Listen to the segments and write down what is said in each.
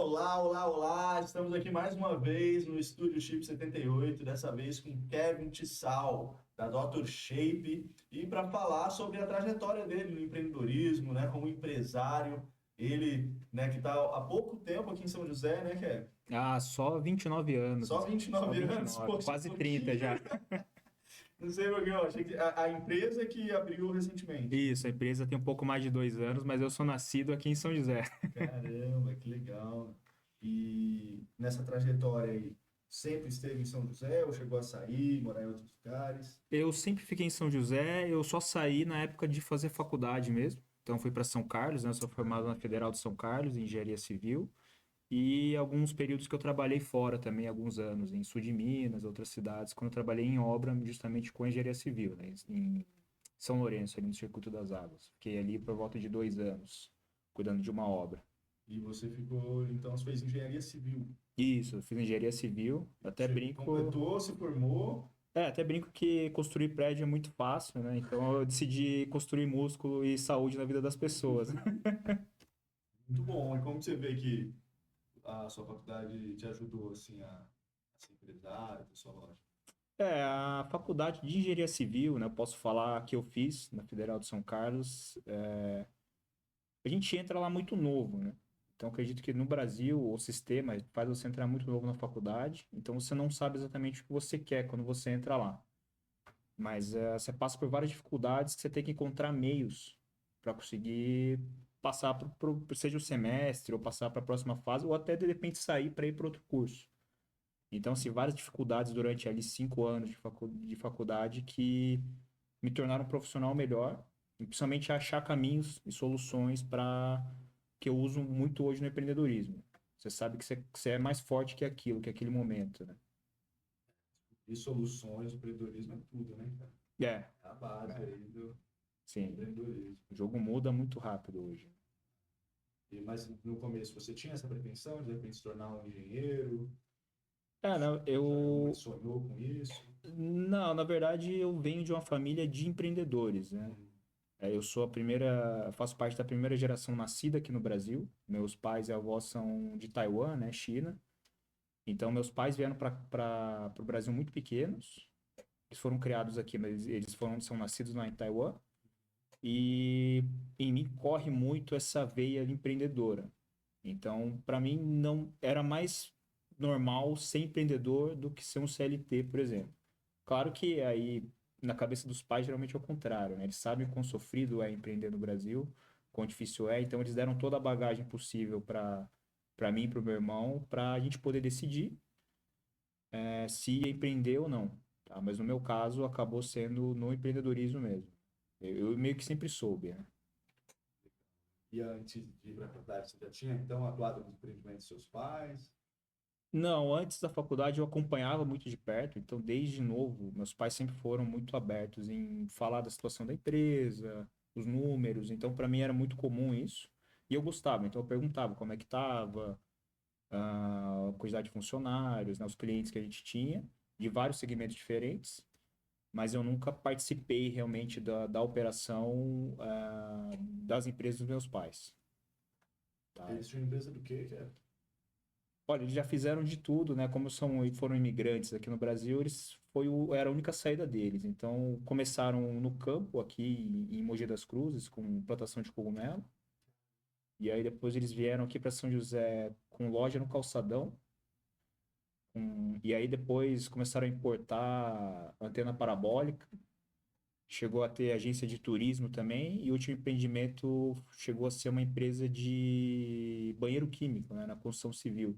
Olá, olá, olá! Estamos aqui mais uma vez no Estúdio Chip 78, dessa vez com Kevin Tissal, da Dr. Shape, e para falar sobre a trajetória dele no empreendedorismo, né, como empresário. Ele, né, que está há pouco tempo aqui em São José, né, Kevin? Ah, só 29 anos. Só vinte e Só nove anos, 29, poxa, quase 30 pouquinho. já. Não sei por que eu achei que a empresa que abriu recentemente. Isso, a empresa tem um pouco mais de 2 anos, mas eu sou nascido aqui em São José. Caramba, que legal. E nessa trajetória aí, sempre esteve em São José ou chegou a sair, morar em outros lugares? Eu sempre fiquei em São José, eu só saí na época de fazer faculdade mesmo. Então fui para São Carlos, né? Eu sou formado na Federal de São Carlos, em Engenharia Civil. E alguns períodos que eu trabalhei fora também, alguns anos, em sul de Minas, outras cidades, quando eu trabalhei em obra justamente com engenharia civil, né? Em São Lourenço, ali no Circuito das Águas. Fiquei ali por volta de 2 anos, cuidando de uma obra. E você ficou, então, você fez engenharia civil. Isso, eu fiz engenharia civil. Até brinco. Completou, se formou. Até brinco que construir prédio é muito fácil, né? Então eu decidi construir músculo e saúde na vida das pessoas. Muito bom. E como que você vê que a sua faculdade te ajudou, assim, a ser empresário, ter sua loja? A faculdade de engenharia civil, né? Eu posso falar que eu fiz na Federal de São Carlos. A gente entra lá muito novo, né? Então acredito que no Brasil o sistema faz você entrar muito novo na faculdade. Então você não sabe exatamente o que você quer quando você entra lá. Mas você passa por várias dificuldades que você tem que encontrar meios para conseguir passar seja o semestre ou passar para a próxima fase ou até de repente sair para ir para outro curso. Então, assim, várias dificuldades durante ali 5 anos de faculdade que me tornaram um profissional melhor e principalmente achar caminhos e soluções para que eu uso muito hoje no empreendedorismo. Você sabe que você é mais forte que aquilo, que aquele momento, né? E soluções, o empreendedorismo é tudo, né, cara? É, É a base é, aí do sim. empreendedorismo. O jogo muda muito rápido hoje. Mas no começo você tinha essa pretensão de repente se tornar um engenheiro? Não, Já em algum momento sonhou com isso? não, na verdade eu venho de uma família de empreendedores, né? Eu sou faço parte da primeira geração nascida aqui no Brasil. Meus pais e avós são de Taiwan, né, China. Então meus pais vieram para o Brasil muito pequenos. Eles foram criados aqui, mas são nascidos lá em Taiwan. E em mim corre muito essa veia empreendedora. Então, para mim, não era mais normal ser empreendedor do que ser um CLT, por exemplo. Claro que aí, na cabeça dos pais, geralmente é o contrário, né? Eles sabem o quão sofrido é empreender no Brasil, quão difícil é, então eles deram toda a bagagem possível para mim e para o meu irmão, para a gente poder decidir se empreender ou não. Tá? Mas no meu caso, acabou sendo no empreendedorismo mesmo. Eu meio que sempre soube, né? E antes de ir para a faculdade, você já tinha então atuado nos empreendimentos dos seus pais? Não, antes da faculdade eu acompanhava muito de perto, então desde novo, meus pais sempre foram muito abertos em falar da situação da empresa, os números, então para mim era muito comum isso. E eu gostava, então eu perguntava como é que estava, a quantidade de funcionários, né, os clientes que a gente tinha, de vários segmentos diferentes, mas eu nunca participei realmente da operação, das empresas dos meus pais. Tá? Eles tinham empresa do quê, que é? Olha, eles já fizeram de tudo, né? Como foram imigrantes aqui no Brasil, era a única saída deles. Então, começaram no campo aqui em Mogi das Cruzes com plantação de cogumelo. E aí depois eles vieram aqui para São José com loja no Calçadão. E aí depois começaram a importar antena parabólica. Chegou a ter agência de turismo também. E o último empreendimento chegou a ser uma empresa de banheiro químico, né? Na construção civil.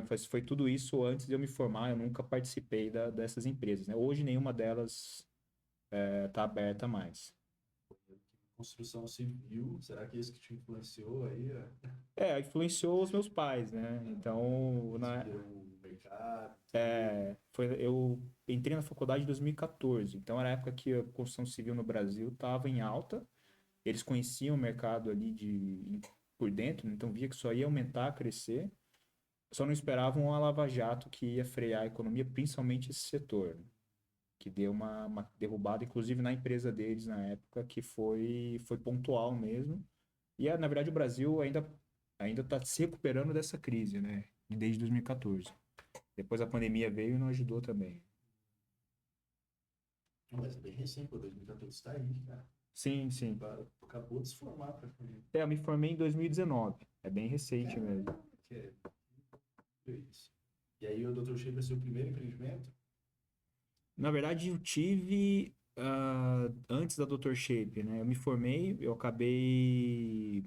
Mas foi tudo isso antes de eu me formar, eu nunca participei dessas empresas, né? Hoje nenhuma delas está aberta mais. Construção civil, será que é isso que te influenciou aí Influenciou os meus pais, né? Então, seguir o mercado? eu entrei na faculdade em 2014, então era a época que a construção civil no Brasil estava em alta, eles conheciam o mercado ali por dentro, né? Então via que só ia aumentar, crescer, só não esperavam a Lava Jato que ia frear a economia, principalmente esse setor, né? Que deu uma derrubada, inclusive na empresa deles na época, que foi pontual mesmo. E na verdade o Brasil ainda ainda está se recuperando dessa crise, né? Desde 2014. Depois a pandemia veio e não ajudou também. Mas é bem recente, pô, 2014 está aí, cara. Sim, sim. Acabou de se formar praticamente. Eu me formei em 2019. É bem recente mesmo. Que é isso. E aí o Dr. Shape é seu primeiro empreendimento? Na verdade, eu tive antes da Dr. Shape, né? Eu me formei, eu acabei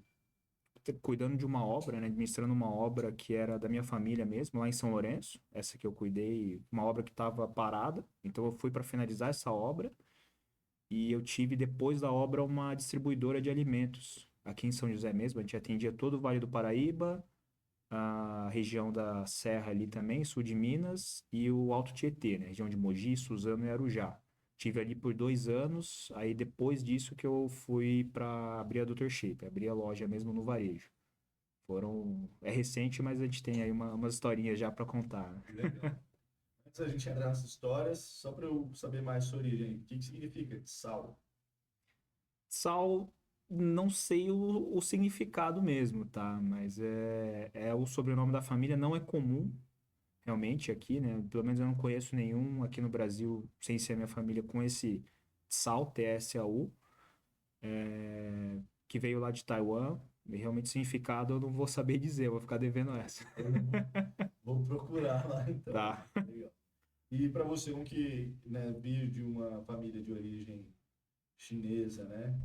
cuidando de uma obra, né? Administrando uma obra que era da minha família mesmo, lá em São Lourenço. Essa que eu cuidei, uma obra que estava parada. Então eu fui para finalizar essa obra e eu tive depois da obra uma distribuidora de alimentos aqui em São José mesmo. A gente atendia todo o Vale do Paraíba, a região da Serra ali também, sul de Minas, e o Alto Tietê, né? Região de Mogi, Suzano e Arujá. Tive ali por 2 anos, aí depois disso que eu fui para abrir a Dr. Shape, abrir a loja mesmo no varejo. É recente, mas a gente tem aí umas historinhas já para contar, né? Legal. Antes da gente entrar nessas histórias, só para eu saber mais sobre origem, o que que significa sal? Sal, não sei o significado mesmo, tá? Mas é o sobrenome da família, não é comum realmente aqui, né? Pelo menos eu não conheço nenhum aqui no Brasil, sem ser minha família, com esse Tsao, T-S-A-U, que veio lá de Taiwan. E realmente significado eu não vou saber dizer, eu vou ficar devendo essa. Vou procurar lá então. Tá. Legal. E para você, um que, né, veio de uma família de origem chinesa, né?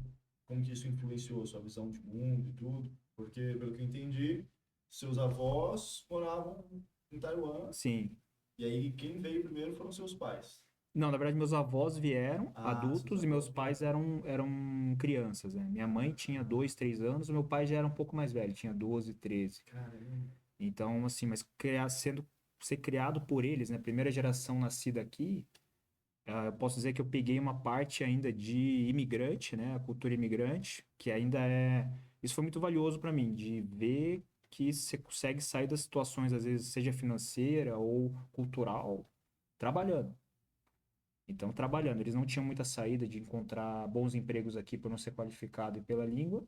Como que isso influenciou a sua visão de mundo e tudo? Porque, pelo que eu entendi, seus avós moravam em Taiwan, Sim. e aí quem veio primeiro foram seus pais. Não, na verdade, meus avós vieram Ah, seus adultos e meus avós pais vieram. eram crianças, né? Minha mãe tinha 2, 3 anos, o meu pai já era um pouco mais velho, tinha 12, 13. Caramba. Então, assim, mas ser criado por eles, né? Primeira geração nascida aqui, eu posso dizer que eu peguei uma parte ainda de imigrante, né? A cultura imigrante, que ainda é. Isso foi muito valioso para mim, de ver que você consegue sair das situações, às vezes, seja financeira ou cultural, trabalhando. Então, trabalhando. Eles não tinham muita saída de encontrar bons empregos aqui por não ser qualificado e pela língua.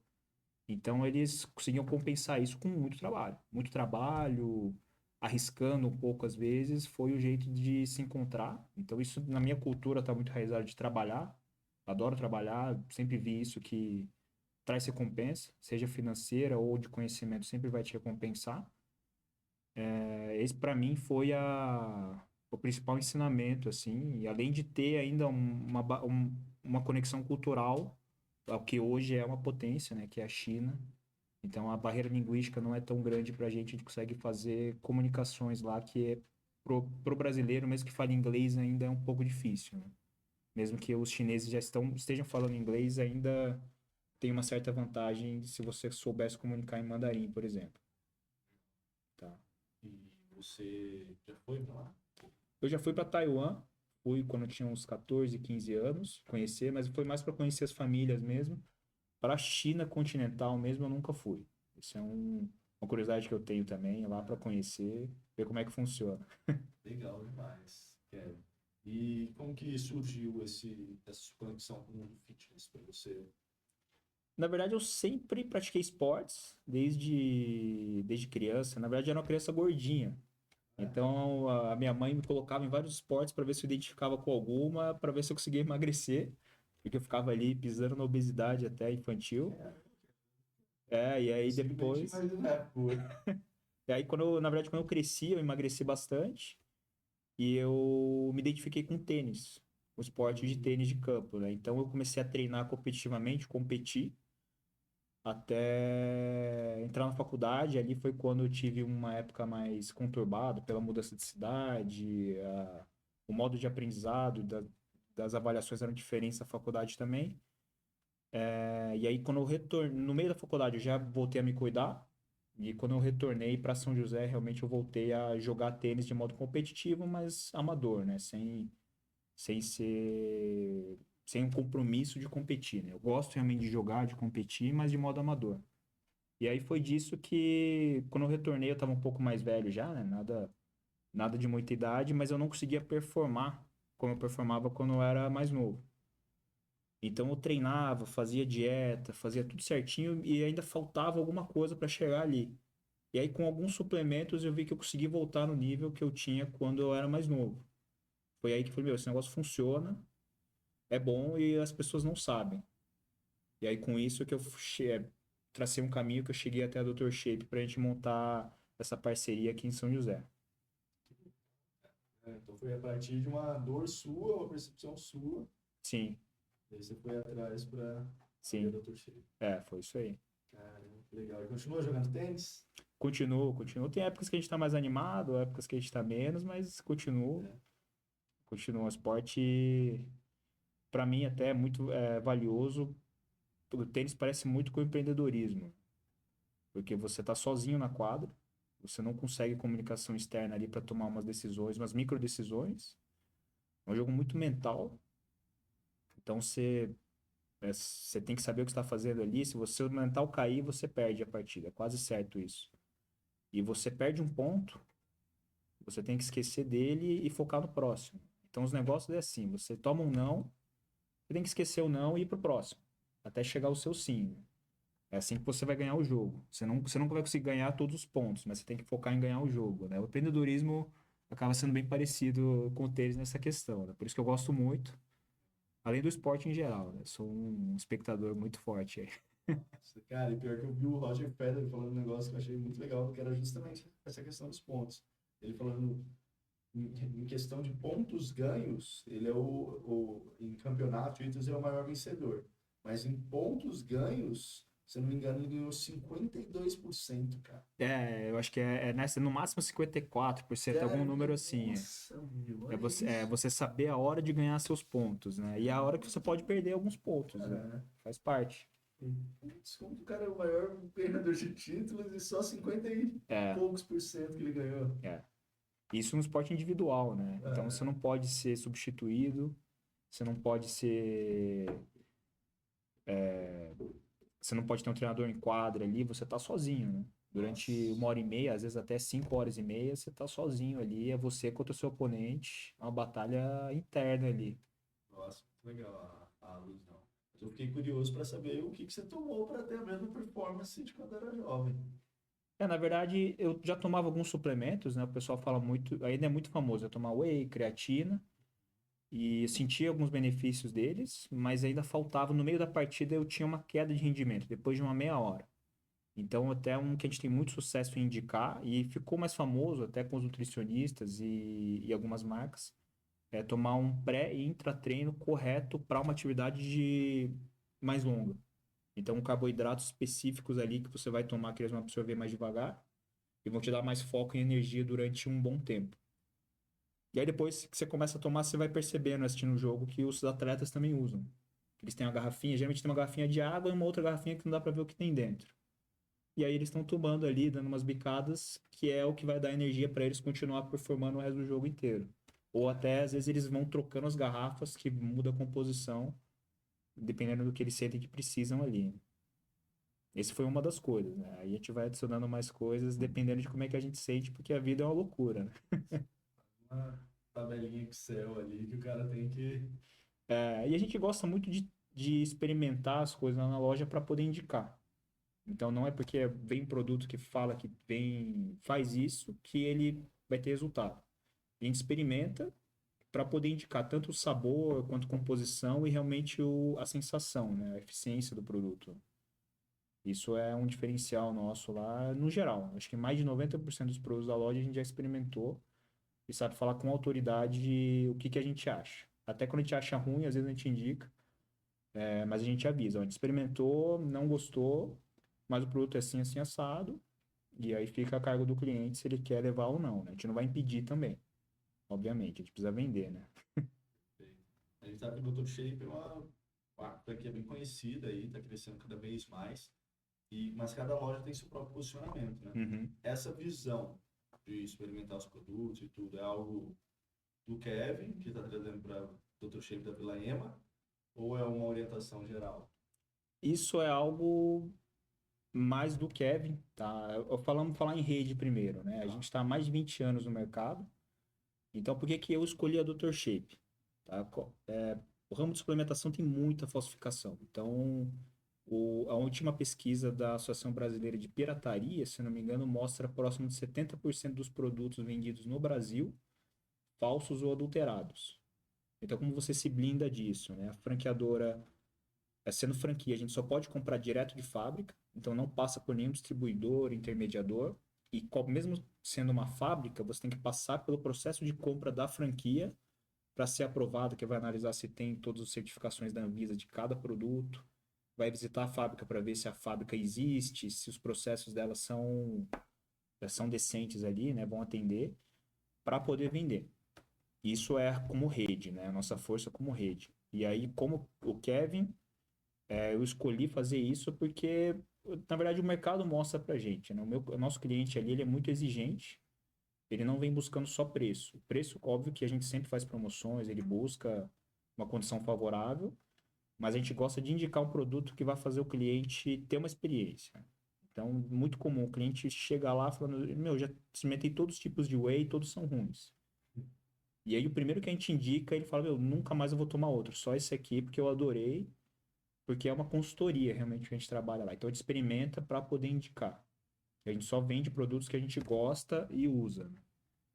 Então, eles conseguiam compensar isso com muito trabalho. Muito trabalho, arriscando um pouco às vezes, foi o jeito de se encontrar. Então, isso na minha cultura está muito enraizado de trabalhar. Adoro trabalhar, sempre vi isso que traz recompensa, seja financeira ou de conhecimento, sempre vai te recompensar. Esse para mim foi o principal ensinamento, assim, e além de ter ainda uma conexão cultural, ao que hoje é uma potência, né, que é a China. Então a barreira linguística não é tão grande para a gente consegue fazer comunicações lá que pro brasileiro, mesmo que fale inglês, ainda é um pouco difícil, né? Mesmo que os chineses estejam falando inglês, ainda tem uma certa vantagem se você soubesse comunicar em mandarim, por exemplo. Tá? E você já foi para lá? Eu já fui para Taiwan, fui quando eu tinha uns 14, 15 anos, conhecer, mas foi mais para conhecer as famílias mesmo. Para a China continental mesmo, eu nunca fui. Isso é uma curiosidade que eu tenho também, lá para conhecer, ver como é que funciona. Legal demais. Quero. E como que surgiu essa conexão com o mundo fitness para você? Na verdade, eu sempre pratiquei esportes, desde criança. Na verdade, eu era uma criança gordinha. Então, a minha mãe me colocava em vários esportes para ver se eu identificava com alguma, para ver se eu conseguia emagrecer, porque eu ficava ali pisando na obesidade até infantil. E aí Simplesmente depois. imaginar, pô. E aí, na verdade, quando eu cresci, eu emagreci bastante e eu me identifiquei com tênis, o esporte de tênis de campo, né? Então, eu comecei a treinar competitivamente, competir, até entrar na faculdade. Ali foi quando eu tive uma época mais conturbada pela mudança de cidade, o modo de aprendizado das avaliações eram diferentes na faculdade também. E aí, quando eu retornei, no meio da faculdade, eu já voltei a me cuidar. E quando eu retornei para São José, realmente eu voltei a jogar tênis de modo competitivo, mas amador, né? Sem ser, sem um compromisso de competir, né? Eu gosto realmente de jogar, de competir, mas de modo amador. E aí foi disso que, quando eu retornei, eu estava um pouco mais velho já, né? Nada de muita idade, mas eu não conseguia performar como eu performava quando eu era mais novo. Então eu treinava, fazia dieta, fazia tudo certinho e ainda faltava alguma coisa para chegar ali. E aí, com alguns suplementos, eu vi que eu consegui voltar no nível que eu tinha quando eu era mais novo. Foi aí que eu falei, meu, esse negócio funciona, é bom e as pessoas não sabem. E aí, com isso, que eu tracei um caminho que eu cheguei até a Dr. Shape pra gente montar essa parceria aqui em São José. Então foi a partir de uma dor sua, uma percepção sua, Sim, daí você foi atrás para ver sim. o Dr. Shape. Foi isso aí. Caramba, que legal. E continua jogando tênis? Continuo, continuo. Tem épocas que a gente tá mais animado, épocas que a gente tá menos, mas continuo. É. Continua. O esporte, pra mim, até é muito valioso. O tênis parece muito com o empreendedorismo, porque você tá sozinho na quadra, você não consegue comunicação externa ali para tomar umas decisões, umas micro decisões. É um jogo muito mental, então você tem que saber o que está fazendo ali. Se você o mental cair, você perde a partida. É quase certo isso. E você perde um ponto, você tem que esquecer dele e focar no próximo. Então os negócios é assim, você toma um não, você tem que esquecer o não e ir pro próximo, até chegar o seu sim. É assim que você vai ganhar o jogo. Você não vai conseguir ganhar todos os pontos, mas você tem que focar em ganhar o jogo, né? O empreendedorismo acaba sendo bem parecido com o tênis nessa questão, né? Por isso que eu gosto muito, além do esporte em geral, né? Sou um espectador muito forte aí. Cara, e pior que eu vi o Roger Federer falando um negócio que eu achei muito legal, que era justamente essa questão dos pontos. Ele falando em questão de pontos ganhos, ele é em campeonato, o Ítalo é o maior vencedor. Mas em pontos ganhos, se eu não me engano, ele ganhou 52%, cara. Eu acho que no máximo 54%, algum Cara, número assim. nossa, meu, olha É isso. você saber a hora de ganhar seus pontos, né? E a hora que você pode perder alguns pontos, né? Cara, Faz parte. putz, como que o cara é o maior ganhador de títulos e só 50 e É, poucos por cento que ele ganhou. é. Isso no esporte individual, né? Então você É, não pode ser substituído, você não pode ser. Você não pode ter um treinador em quadra ali, você tá sozinho, né? Durante nossa. 1 hora e meia, às vezes até 5 horas e meia, você tá sozinho ali, é você contra o seu oponente, é uma batalha interna ali. Nossa, muito legal a luz, não. Mas eu fiquei curioso para saber o que que você tomou para ter a mesma performance de quando era jovem. Na verdade, eu já tomava alguns suplementos, né? O pessoal fala muito, ainda é muito famoso, eu tomar whey, creatina, e eu sentia alguns benefícios deles, mas ainda faltava, no meio da partida eu tinha uma queda de rendimento, depois de uma meia hora. Então, até um que a gente tem muito sucesso em indicar, e ficou mais famoso até com os nutricionistas e algumas marcas, é tomar um pré e intratreino correto para uma atividade mais longa. Então, carboidratos específicos ali que você vai tomar, que eles vão absorver mais devagar e vão te dar mais foco e energia durante um bom tempo. E aí, depois que você começa a tomar, você vai percebendo, assistindo o jogo, que os atletas também usam. Eles têm uma garrafinha, geralmente tem uma garrafinha de água e uma outra garrafinha que não dá para ver o que tem dentro. E aí eles estão tomando ali, dando umas bicadas, que é o que vai dar energia para eles continuar performando o resto do jogo inteiro. Ou até, às vezes, eles vão trocando as garrafas, que muda a composição, dependendo do que eles sentem que precisam ali. Esse foi uma das coisas, né? Aí a gente vai adicionando mais coisas, dependendo de como é que a gente sente, porque a vida é uma loucura, né? Uma tabelinha Excel ali que o cara tem que. E a gente gosta muito de experimentar as coisas lá na loja para poder indicar. Então não é porque vem um produto que fala que faz isso que ele vai ter resultado. A gente experimenta para poder indicar tanto o sabor quanto a composição e realmente a sensação, né? A eficiência do produto. Isso é um diferencial nosso lá, no geral. Acho que mais de 90% dos produtos da loja a gente já experimentou e sabe falar com autoridade o que que a gente acha. Até quando a gente acha ruim, às vezes a gente indica, mas a gente avisa. A gente experimentou, não gostou, mas o produto é assim, assim, assado. E aí fica a cargo do cliente se ele quer levar ou não, né? A gente não vai impedir também, obviamente. A gente precisa vender, né? A gente sabe que o Dr. Shape é uma marca que é bem conhecida aí, está crescendo cada vez mais. Mas cada loja tem seu próprio posicionamento, né? Uhum. Essa visão de experimentar os produtos e tudo é algo do Kevin, que está trazendo para o Dr. Shape da Vila Ema, ou é uma orientação geral? Isso é algo mais do Kevin, tá? Vamos falar em rede primeiro, né? A Tá. gente está há mais de 20 anos no mercado. Então, por que que eu escolhi a Dr. Shape? Tá? O ramo de suplementação tem muita falsificação. Então, A última pesquisa da Associação Brasileira de Pirataria, se não me engano, mostra próximo de 70% dos produtos vendidos no Brasil falsos ou adulterados. Então, como você se blinda disso, né? A franqueadora, sendo franquia, a gente só pode comprar direto de fábrica, então não passa por nenhum distribuidor, intermediador. E mesmo sendo uma fábrica, você tem que passar pelo processo de compra da franquia para ser aprovado, que vai analisar se tem todas as certificações da Anvisa de cada produto, vai visitar a fábrica para ver se a fábrica existe, se os processos dela são decentes ali, né? Vão atender para poder vender. Isso é como rede, né? A nossa força como rede. E aí, como o Kevin, eu escolhi fazer isso porque, na verdade, o mercado mostra pra gente, né? O nosso cliente ali, ele é muito exigente, ele não vem buscando só preço. O preço, óbvio que a gente sempre faz promoções, ele busca uma condição favorável, mas a gente gosta de indicar um produto que vai fazer o cliente ter uma experiência. Então, muito comum, o cliente chega lá falando, meu, já experimentei todos os tipos de whey, todos são ruins. E aí o primeiro que a gente indica, ele fala, meu, nunca mais eu vou tomar outro, só esse aqui porque eu adorei, porque é uma consultoria realmente que a gente trabalha lá. Então a gente experimenta para poder indicar. A gente só vende produtos que a gente gosta e usa.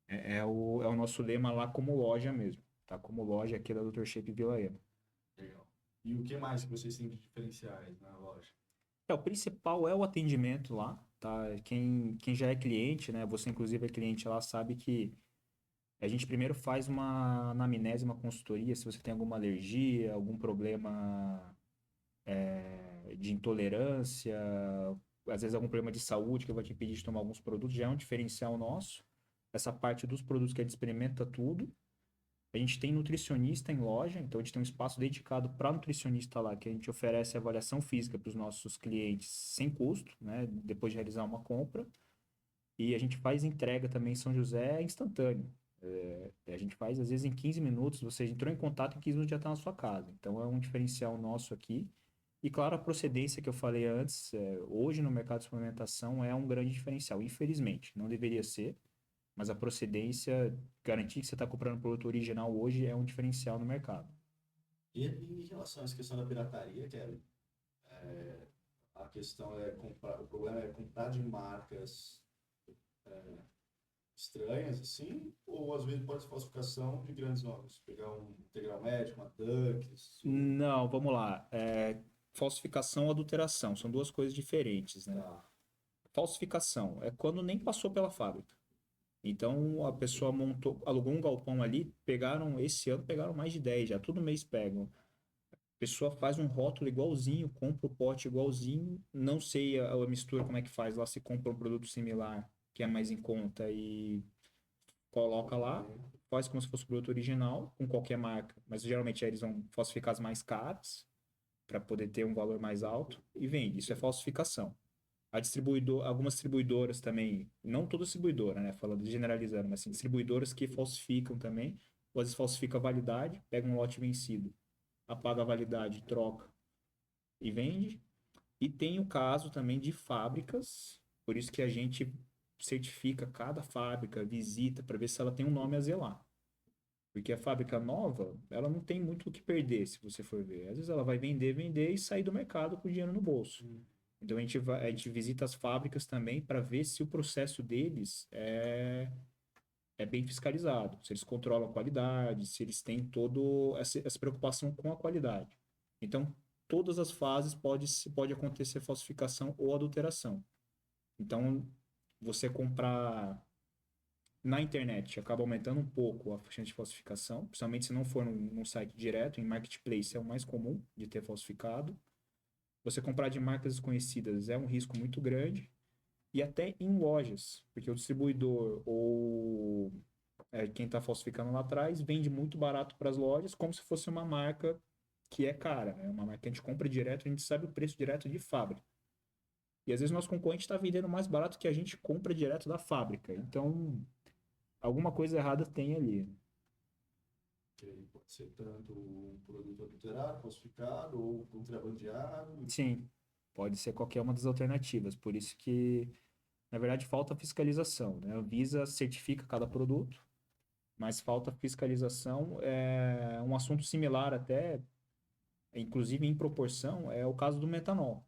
É o nosso lema lá como loja mesmo, tá? Como loja aqui da Dr. Shape Vila Ema. Legal. E o que mais que vocês têm de diferenciais na loja? O principal é o atendimento lá, tá? Quem já é cliente, né? Você inclusive é cliente lá, sabe que a gente primeiro faz uma anamnese, uma consultoria, se você tem alguma alergia, algum problema de intolerância, às vezes algum problema de saúde que vai te impedir de tomar alguns produtos, já é um diferencial nosso. Essa parte dos produtos que a gente experimenta tudo. A gente tem nutricionista em loja, então a gente tem um espaço dedicado para nutricionista lá, que a gente oferece avaliação física para os nossos clientes sem custo, né, depois de realizar uma compra. E a gente faz entrega também em São José instantâneo. A gente faz, às vezes, em 15 minutos, você entrou em contato, em 15 minutos já está na sua casa. Então, é um diferencial nosso aqui. E, claro, a procedência que eu falei antes, hoje no mercado de suplementação é um grande diferencial. Infelizmente, não deveria ser, mas a procedência, garantir que você está comprando produto original hoje é um diferencial no mercado. E em relação a essa questão da pirataria, Kevin, a questão é comprar, o problema é comprar de marcas estranhas, assim, ou às vezes pode ser falsificação de grandes nomes. Pegar um Integral Médico, uma Dux. Não, vamos lá. Falsificação ou adulteração são duas coisas diferentes, né? Tá. Falsificação é quando nem passou pela fábrica. Então a pessoa alugou um galpão ali, esse ano pegaram mais de 10 já, todo mês pegam. A pessoa faz um rótulo igualzinho, compra o pote igualzinho, não sei a mistura como é que faz lá, se compra um produto similar que é mais em conta e coloca lá, faz como se fosse o produto original, com qualquer marca, mas geralmente eles vão falsificar as mais caras para poder ter um valor mais alto e vende. Isso é falsificação. Algumas distribuidoras também, não toda distribuidora, né? Falando generalizando, mas assim, distribuidoras que falsificam também, ou às vezes falsifica a validade, pega um lote vencido, apaga a validade, troca e vende. E tem o caso também de fábricas, por isso que a gente certifica cada fábrica, visita para ver se ela tem um nome a zelar. Porque a fábrica nova, ela não tem muito o que perder, se você for ver. Às vezes ela vai vender e sair do mercado com dinheiro no bolso. Então a gente visita as fábricas também para ver se o processo deles é bem fiscalizado, se eles controlam a qualidade, se eles têm toda essa preocupação com a qualidade. Então, todas as fases pode acontecer falsificação ou adulteração. Então, você comprar na internet acaba aumentando um pouco a chance de falsificação, principalmente se não for num site direto, em marketplace é o mais comum de ter falsificado. Você comprar de marcas desconhecidas é um risco muito grande. E até em lojas, porque o distribuidor ou quem está falsificando lá atrás vende muito barato para as lojas, como se fosse uma marca que é cara, né? Uma marca que a gente compra direto, a gente sabe o preço direto de fábrica. E às vezes o nosso concorrente está vendendo mais barato que a gente compra direto da fábrica. Então, alguma coisa errada tem ali, né? Pode ser tanto um produto adulterado, falsificado ou contrabandeado. Sim, pode ser qualquer uma das alternativas. Por isso que, na verdade, falta fiscalização, né? A Anvisa certifica cada produto, mas falta fiscalização. É um assunto similar até inclusive em proporção, é o caso do metanol.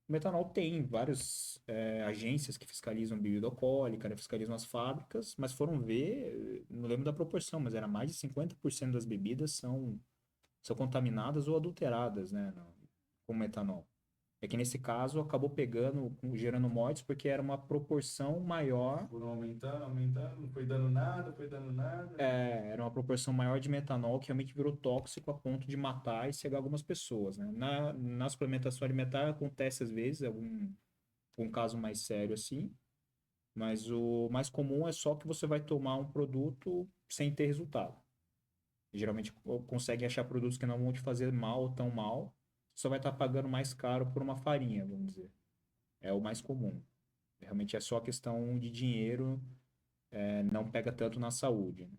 O metanol tem várias agências que fiscalizam bebida alcoólica, né, fiscalizam as fábricas, mas foram ver, não lembro da proporção, mas era mais de 50% das bebidas são contaminadas ou adulteradas, né, com metanol. É que nesse caso acabou pegando, gerando mortes, porque era uma proporção maior. Foram aumentando, aumentando, não foi dando nada, foi dando nada. Era uma proporção maior de metanol que realmente virou tóxico a ponto de matar e cegar algumas pessoas, né? Na suplementação alimentar acontece às vezes algum caso mais sério assim, mas o mais comum é só que você vai tomar um produto sem ter resultado. Geralmente conseguem achar produtos que não vão te fazer mal ou tão mal, só vai estar pagando mais caro por uma farinha, vamos dizer. É o mais comum. Realmente é só questão de dinheiro, não pega tanto na saúde, né?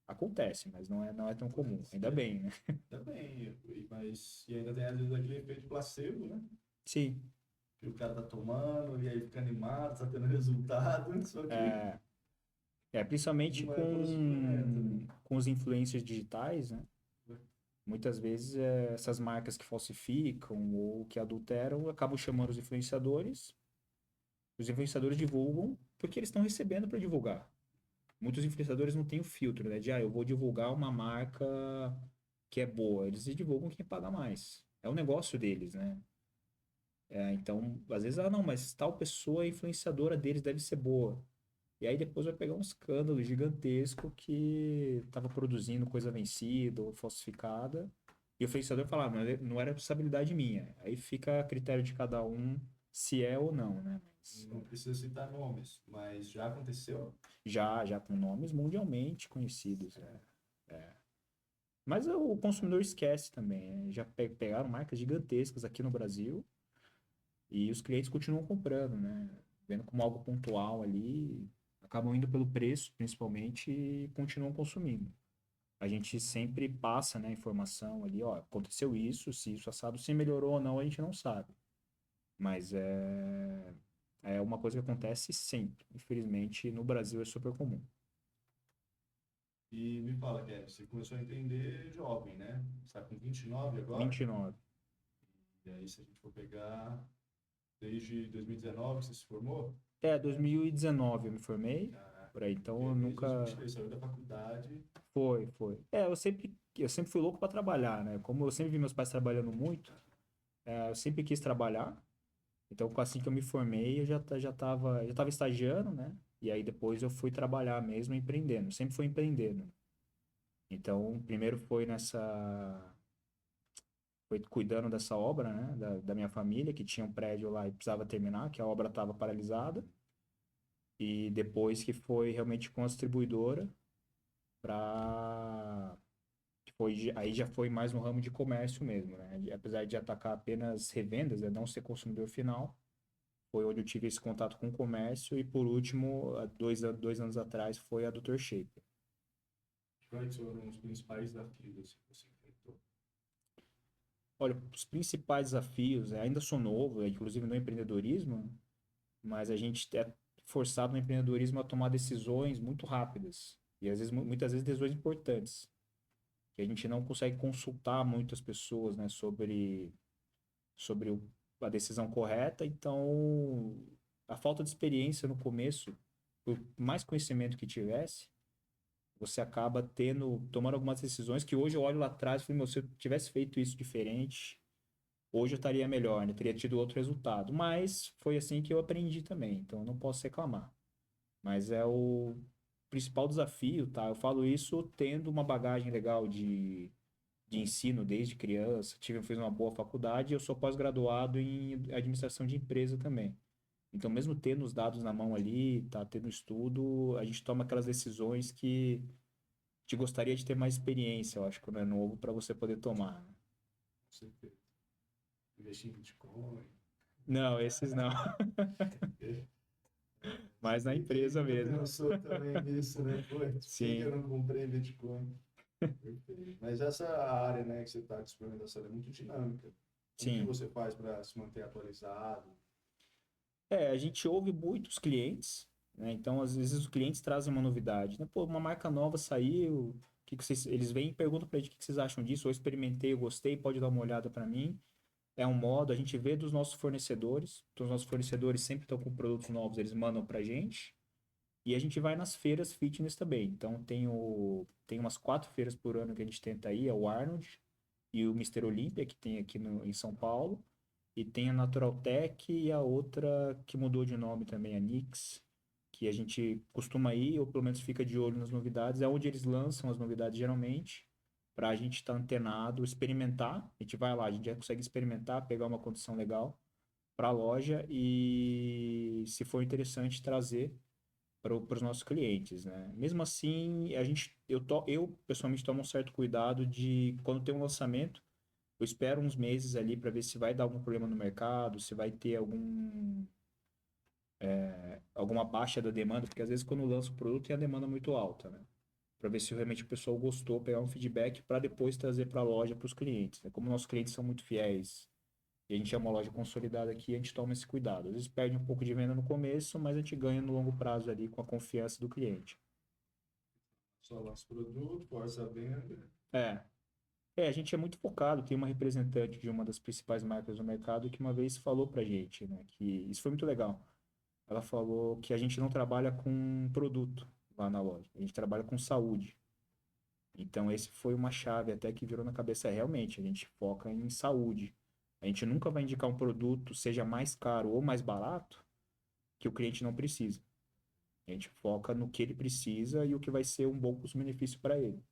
Acontece, mas não é tão comum. Ainda bem, né? Ainda bem, mas e ainda tem às vezes aquele efeito placebo, né? Sim. Que o cara tá tomando e aí fica animado, tá tendo resultado, só que Principalmente não é pelo suplemento, né? com os influencers digitais, né? Muitas vezes essas marcas que falsificam ou que adulteram acabam chamando os influenciadores divulgam porque eles estão recebendo para divulgar. Muitos influenciadores não têm o filtro, né? Eu vou divulgar uma marca que é boa. Eles divulgam quem paga mais. É o negócio deles, né? Então, às vezes, não, mas tal pessoa é influenciadora deles, deve ser boa. E aí depois vai pegar um escândalo gigantesco que estava produzindo coisa vencida ou falsificada. E o influenciador fala, não era responsabilidade minha. Aí fica a critério de cada um se é ou não, né? Não precisa citar nomes, mas já aconteceu. Já com nomes mundialmente conhecidos. Mas o consumidor esquece também, né? Já pegaram marcas gigantescas aqui no Brasil e os clientes continuam comprando, né? Vendo como algo pontual ali, acabam indo pelo preço, principalmente, e continuam consumindo. A gente sempre passa, né, informação ali, ó, aconteceu isso, se isso assado, se melhorou ou não, a gente não sabe. Mas é uma coisa que acontece sempre. Infelizmente, no Brasil é super comum. E me fala, Kevin, você começou a empreender jovem, né? Você está com 29 agora? 29. E aí, se a gente for pegar desde 2019 que você se formou? 2019 eu me formei, Caraca, por aí, então eu desde nunca. 2023, saiu da faculdade. Foi. Eu sempre fui louco para trabalhar, né? Como eu sempre vi meus pais trabalhando muito, eu sempre quis trabalhar. Então, assim que eu me formei, eu já tava estagiando, né? E aí depois eu fui trabalhar mesmo, empreendendo. Sempre fui empreendendo. Então, primeiro foi cuidando dessa obra, né? Da minha família, que tinha um prédio lá e precisava terminar, que a obra estava paralisada. E depois que foi realmente com a distribuidora, para aí já foi mais no ramo de comércio mesmo, né? Apesar de atacar apenas revendas, não ser consumidor final, foi onde eu tive esse contato com o comércio. E por último, há 2 anos atrás, foi a Dr. Shape. Quais foram os principais desafios assim, que você enfrentou? Olha, os principais desafios, ainda sou novo, inclusive no empreendedorismo, mas a gente é forçado no empreendedorismo a tomar decisões muito rápidas. E às vezes, muitas vezes decisões importantes, que a gente não consegue consultar muitas pessoas, né, sobre a decisão correta. Então, a falta de experiência no começo, por mais conhecimento que tivesse, você acaba tomando algumas decisões que hoje eu olho lá atrás e falo, meu, se eu tivesse feito isso diferente, hoje eu estaria melhor, né? Teria tido outro resultado. Mas foi assim que eu aprendi também, então eu não posso reclamar. Mas é o principal desafio, tá? Eu falo isso tendo uma bagagem legal de ensino desde criança, fiz uma boa faculdade e eu sou pós-graduado em administração de empresa também. Então, mesmo tendo os dados na mão ali, tá tendo estudo, a gente toma aquelas decisões que te gostaria de ter mais experiência, eu acho, quando é novo, para você poder tomar, né? Você investir em Bitcoin? Não, esses não. Mas na Quem empresa nunca mesmo. pensou também nisso, né? Pô, por que que eu Sim, não comprei Bitcoin? Perfeito. Mas essa área, né, que você está de suplementação é muito dinâmica. Como que sim. você faz para se manter atualizado? A gente ouve muitos clientes, né? Então, às vezes, os clientes trazem uma novidade, né? Pô, uma marca nova saiu, Eles vêm e perguntam pra gente o que vocês acham disso, ou experimentei, eu gostei, pode dar uma olhada para mim. É um modo, a gente vê dos nossos fornecedores, então os nossos fornecedores sempre estão com produtos novos, eles mandam pra gente. E a gente vai nas feiras fitness também. Então tem umas 4 feiras por ano que a gente tenta ir, é o Arnold e o Mister Olímpia, que tem aqui em São Paulo. E tem a Natural Tech e a outra que mudou de nome também, a Nix, que a gente costuma ir, ou pelo menos fica de olho nas novidades. É onde eles lançam as novidades geralmente, para a gente estar antenado, experimentar. A gente vai lá, a gente já consegue experimentar, pegar uma condição legal para a loja e, se for interessante, trazer para os nossos clientes, né? Mesmo assim, eu pessoalmente tomo um certo cuidado de quando tem um lançamento, eu espero uns meses ali para ver se vai dar algum problema no mercado, se vai ter alguma baixa da demanda, porque às vezes quando lança o produto tem a demanda muito alta, né? Para ver se realmente o pessoal gostou, pegar um feedback para depois trazer para a loja para os clientes, né? Como nossos clientes são muito fiéis e a gente é uma loja consolidada aqui, a gente toma esse cuidado. Às vezes perde um pouco de venda no começo, mas a gente ganha no longo prazo ali com a confiança do cliente. Só lança o produto, força a venda. É, a gente é muito focado. Tem uma representante de uma das principais marcas do mercado que uma vez falou pra gente, né, que isso foi muito legal. Ela falou que a gente não trabalha com produto lá na loja, a gente trabalha com saúde. Então, esse foi uma chave até que virou na cabeça. Realmente, a gente foca em saúde. A gente nunca vai indicar um produto, seja mais caro ou mais barato, que o cliente não precisa. A gente foca no que ele precisa e o que vai ser um bom custo-benefício para ele.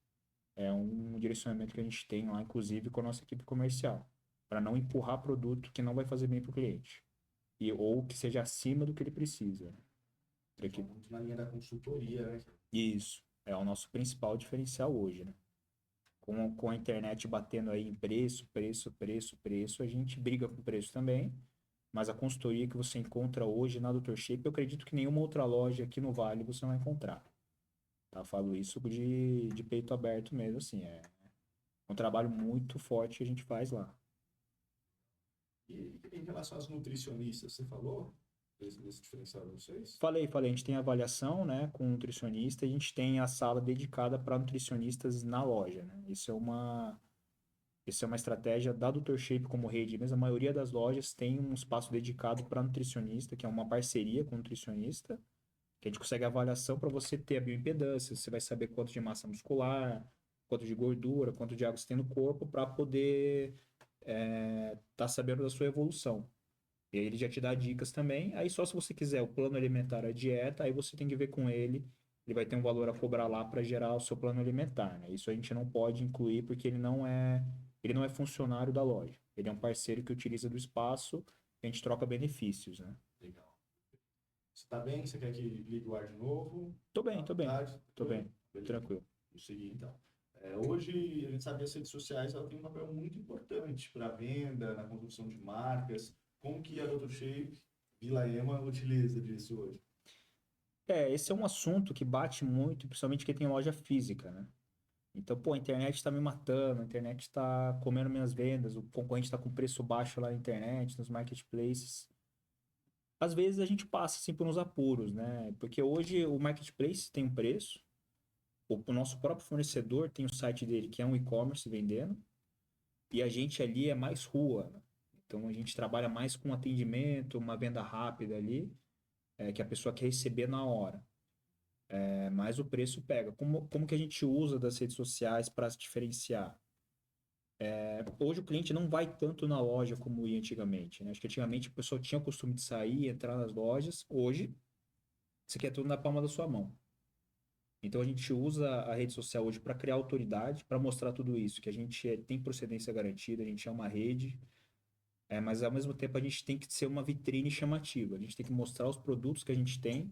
É um direcionamento que a gente tem lá, inclusive, com a nossa equipe comercial, para não empurrar produto que não vai fazer bem para o cliente, ou que seja acima do que ele precisa. Pra que- Muito na linha da consultoria, né? Isso é o nosso principal diferencial hoje, né? Com a internet batendo aí em preço, a gente briga com preço também, mas a consultoria que você encontra hoje na Dr. Shape, eu acredito que nenhuma outra loja aqui no Vale você não vai encontrar. Tá? Falo isso de peito aberto mesmo, assim, é um trabalho muito forte que a gente faz lá. E em relação às nutricionistas, você falou desse diferencial de vocês? Falei, a gente tem avaliação, né, com nutricionista, e a gente tem a sala dedicada para nutricionistas na loja, né? Isso é uma estratégia da Dr. Shape como rede, mas a maioria das lojas tem um espaço dedicado para nutricionista, que é uma parceria com o nutricionista, que a gente consegue avaliação para você ter a bioimpedância, você vai saber quanto de massa muscular, quanto de gordura, quanto de água você tem no corpo, para poder tá sabendo da sua evolução. E aí ele já te dá dicas também. Aí só se você quiser o plano alimentar, a dieta, aí você tem que ver com ele. Ele vai ter um valor a cobrar lá para gerar o seu plano alimentar, né? Isso a gente não pode incluir porque ele não é funcionário da loja. Ele é um parceiro que utiliza do espaço e a gente troca benefícios, né? Legal. Você tá bem? Você quer que ligue o ar de novo? Tô bem, À tô bem. vontade? Tô bem, Beleza. tranquilo. Vamos seguir então. Hoje a gente sabe que as redes sociais ela tem um papel muito importante para a venda, na construção de marcas. Como que a Dr. Shape, Vila Ema, utiliza disso hoje? Esse é um assunto que bate muito, principalmente quem tem loja física, né? Então, pô, a internet está me matando, a internet está comendo minhas vendas, o concorrente está com preço baixo lá na internet, nos marketplaces. Às vezes a gente passa assim por uns apuros, né? Porque hoje o marketplace tem um preço, o nosso próprio fornecedor tem o site dele, que é um e-commerce vendendo, e a gente ali é mais rua, né? Então a gente trabalha mais com atendimento, uma venda rápida ali, que a pessoa quer receber na hora. Mas o preço pega. Como que a gente usa das redes sociais para se diferenciar? Hoje o cliente não vai tanto na loja como ia antigamente, né? Acho que antigamente o pessoal tinha o costume de sair, entrar nas lojas. Hoje, você quer tudo na palma da sua mão. Então a gente usa a rede social hoje para criar autoridade, para mostrar tudo isso, que a gente tem procedência garantida, a gente é uma rede, mas ao mesmo tempo a gente tem que ser uma vitrine chamativa. A gente tem que mostrar os produtos que a gente tem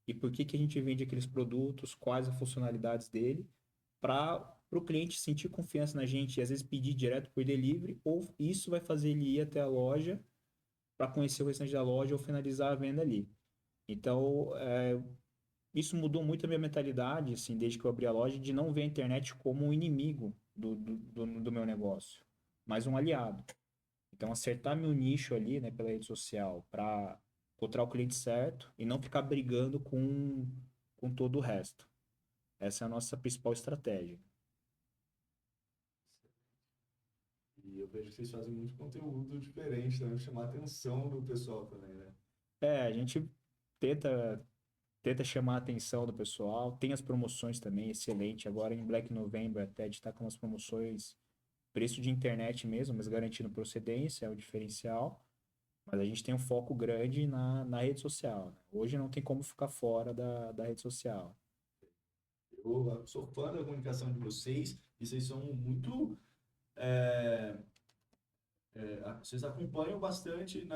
e por que que a gente vende aqueles produtos, quais as funcionalidades dele, para o cliente sentir confiança na gente e às vezes pedir direto por delivery, ou isso vai fazer ele ir até a loja para conhecer o restante da loja ou finalizar a venda ali. Então, isso mudou muito a minha mentalidade, assim, desde que eu abri a loja, de não ver a internet como um inimigo do meu negócio, mas um aliado. Então, acertar meu nicho ali, né, pela rede social, para encontrar o cliente certo e não ficar brigando com todo o resto. Essa é a nossa principal estratégia. E eu vejo que vocês fazem muito conteúdo diferente também, pra chamar a atenção do pessoal também, né? A gente tenta chamar a atenção do pessoal. Tem as promoções também, excelente. Agora em Black November até a gente está com umas promoções, preço de internet mesmo, mas garantindo procedência, é o diferencial. Mas a gente tem um foco grande na rede social, né? Hoje não tem como ficar fora da rede social. Eu sou fã da comunicação de vocês e vocês são muito. é, Vocês acompanham bastante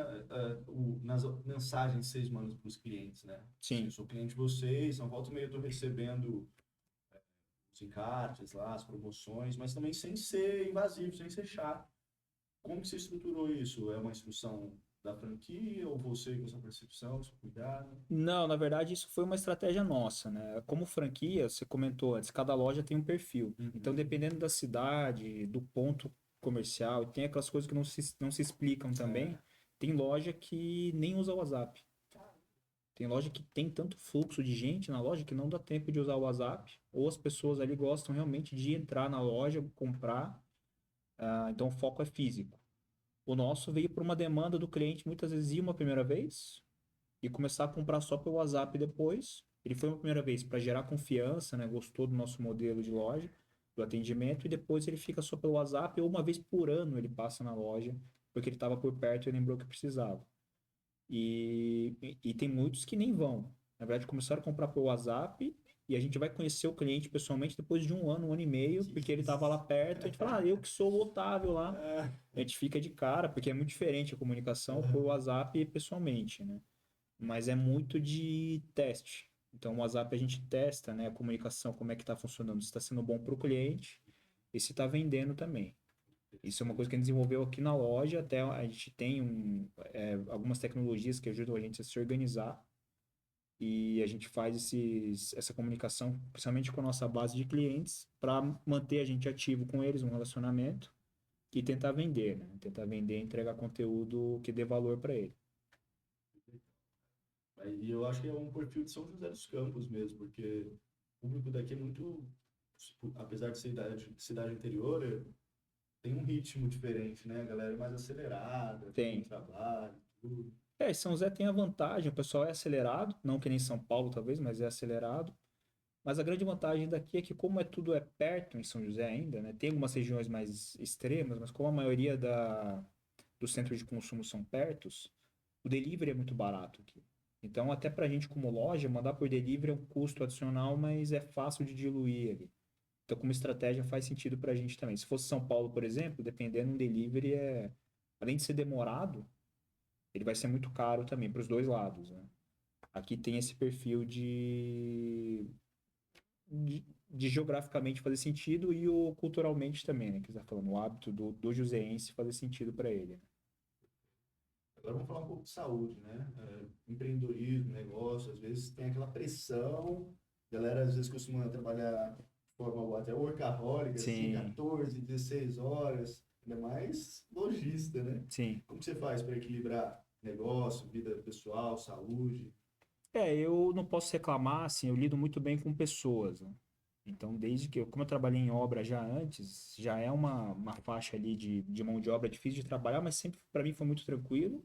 nas mensagens que vocês mandam para os clientes, né? Assim, eu Sim. sou cliente de vocês, não volta e meia eu estou recebendo os encartes lá, as promoções, mas também sem ser invasivo, sem ser chato. Como que você estruturou isso? É uma instrução da franquia ou você com essa percepção, seu cuidado? Não, na verdade, isso foi uma estratégia nossa, né? Como franquia, você comentou antes, cada loja tem um perfil. Então, Uhum. dependendo da cidade, do ponto comercial, tem aquelas coisas que não se explicam também. É. Tem loja que nem usa o WhatsApp. Tem loja que tem tanto fluxo de gente na loja que não dá tempo de usar o WhatsApp. Ou as pessoas ali gostam realmente de entrar na loja, comprar. Então, o foco é físico. O nosso veio por uma demanda do cliente, muitas vezes ir uma primeira vez e começar a comprar só pelo WhatsApp depois. Ele foi uma primeira vez para gerar confiança, né? Gostou do nosso modelo de loja, do atendimento, e depois ele fica só pelo WhatsApp ou uma vez por ano ele passa na loja, porque ele estava por perto e lembrou que precisava. E tem muitos que nem vão. Na verdade, começaram a comprar pelo WhatsApp e a gente vai conhecer o cliente pessoalmente depois de um ano e meio, porque ele estava lá perto. A gente fala, eu que sou o Otávio lá. É. A gente fica de cara, porque é muito diferente a comunicação por WhatsApp e pessoalmente, né? Mas é muito de teste. Então, o WhatsApp a gente testa, né, a comunicação, como é que está funcionando, se está sendo bom para o cliente e se está vendendo também. Isso é uma coisa que a gente desenvolveu aqui na loja, até a gente tem algumas tecnologias que ajudam a gente a se organizar e a gente faz essa comunicação, principalmente com a nossa base de clientes, para manter a gente ativo com eles, um relacionamento e tentar vender, né? Tentar vender e entregar conteúdo que dê valor para ele. E eu acho que é um perfil de São José dos Campos mesmo, porque o público daqui é muito, apesar de ser cidade interior, tem um ritmo diferente, né? A galera é mais acelerada, tem muito Tem. trabalho, tudo. São José tem a vantagem, o pessoal é acelerado, não que nem São Paulo talvez, mas é acelerado. Mas a grande vantagem daqui é que como tudo é perto em São José ainda, né? Tem algumas regiões mais extremas, mas como a maioria dos centros de consumo são pertos, o delivery é muito barato aqui. Então, até para a gente como loja, mandar por delivery é um custo adicional, mas é fácil de diluir ali. Então, como estratégia, faz sentido para a gente também. Se fosse São Paulo, por exemplo, dependendo, um delivery além de ser demorado, ele vai ser muito caro também para os dois lados, né? Aqui tem esse perfil de geograficamente fazer sentido e o culturalmente também, né? Que você está falando, o hábito do joseense fazer sentido para ele, né? Agora vamos falar um pouco de saúde, né? Empreendedorismo, negócio, às vezes tem aquela pressão, a galera às vezes costuma trabalhar de forma até workaholic, assim, Sim, 14, 16 horas, ainda mais lojista, né? sim. Como que você faz para equilibrar negócio, vida pessoal, saúde? Eu não posso reclamar, assim, eu lido muito bem com pessoas, né? Então, desde que como eu trabalhei em obra já antes, já é uma faixa ali de mão de obra difícil de trabalhar, mas sempre para mim foi muito tranquilo.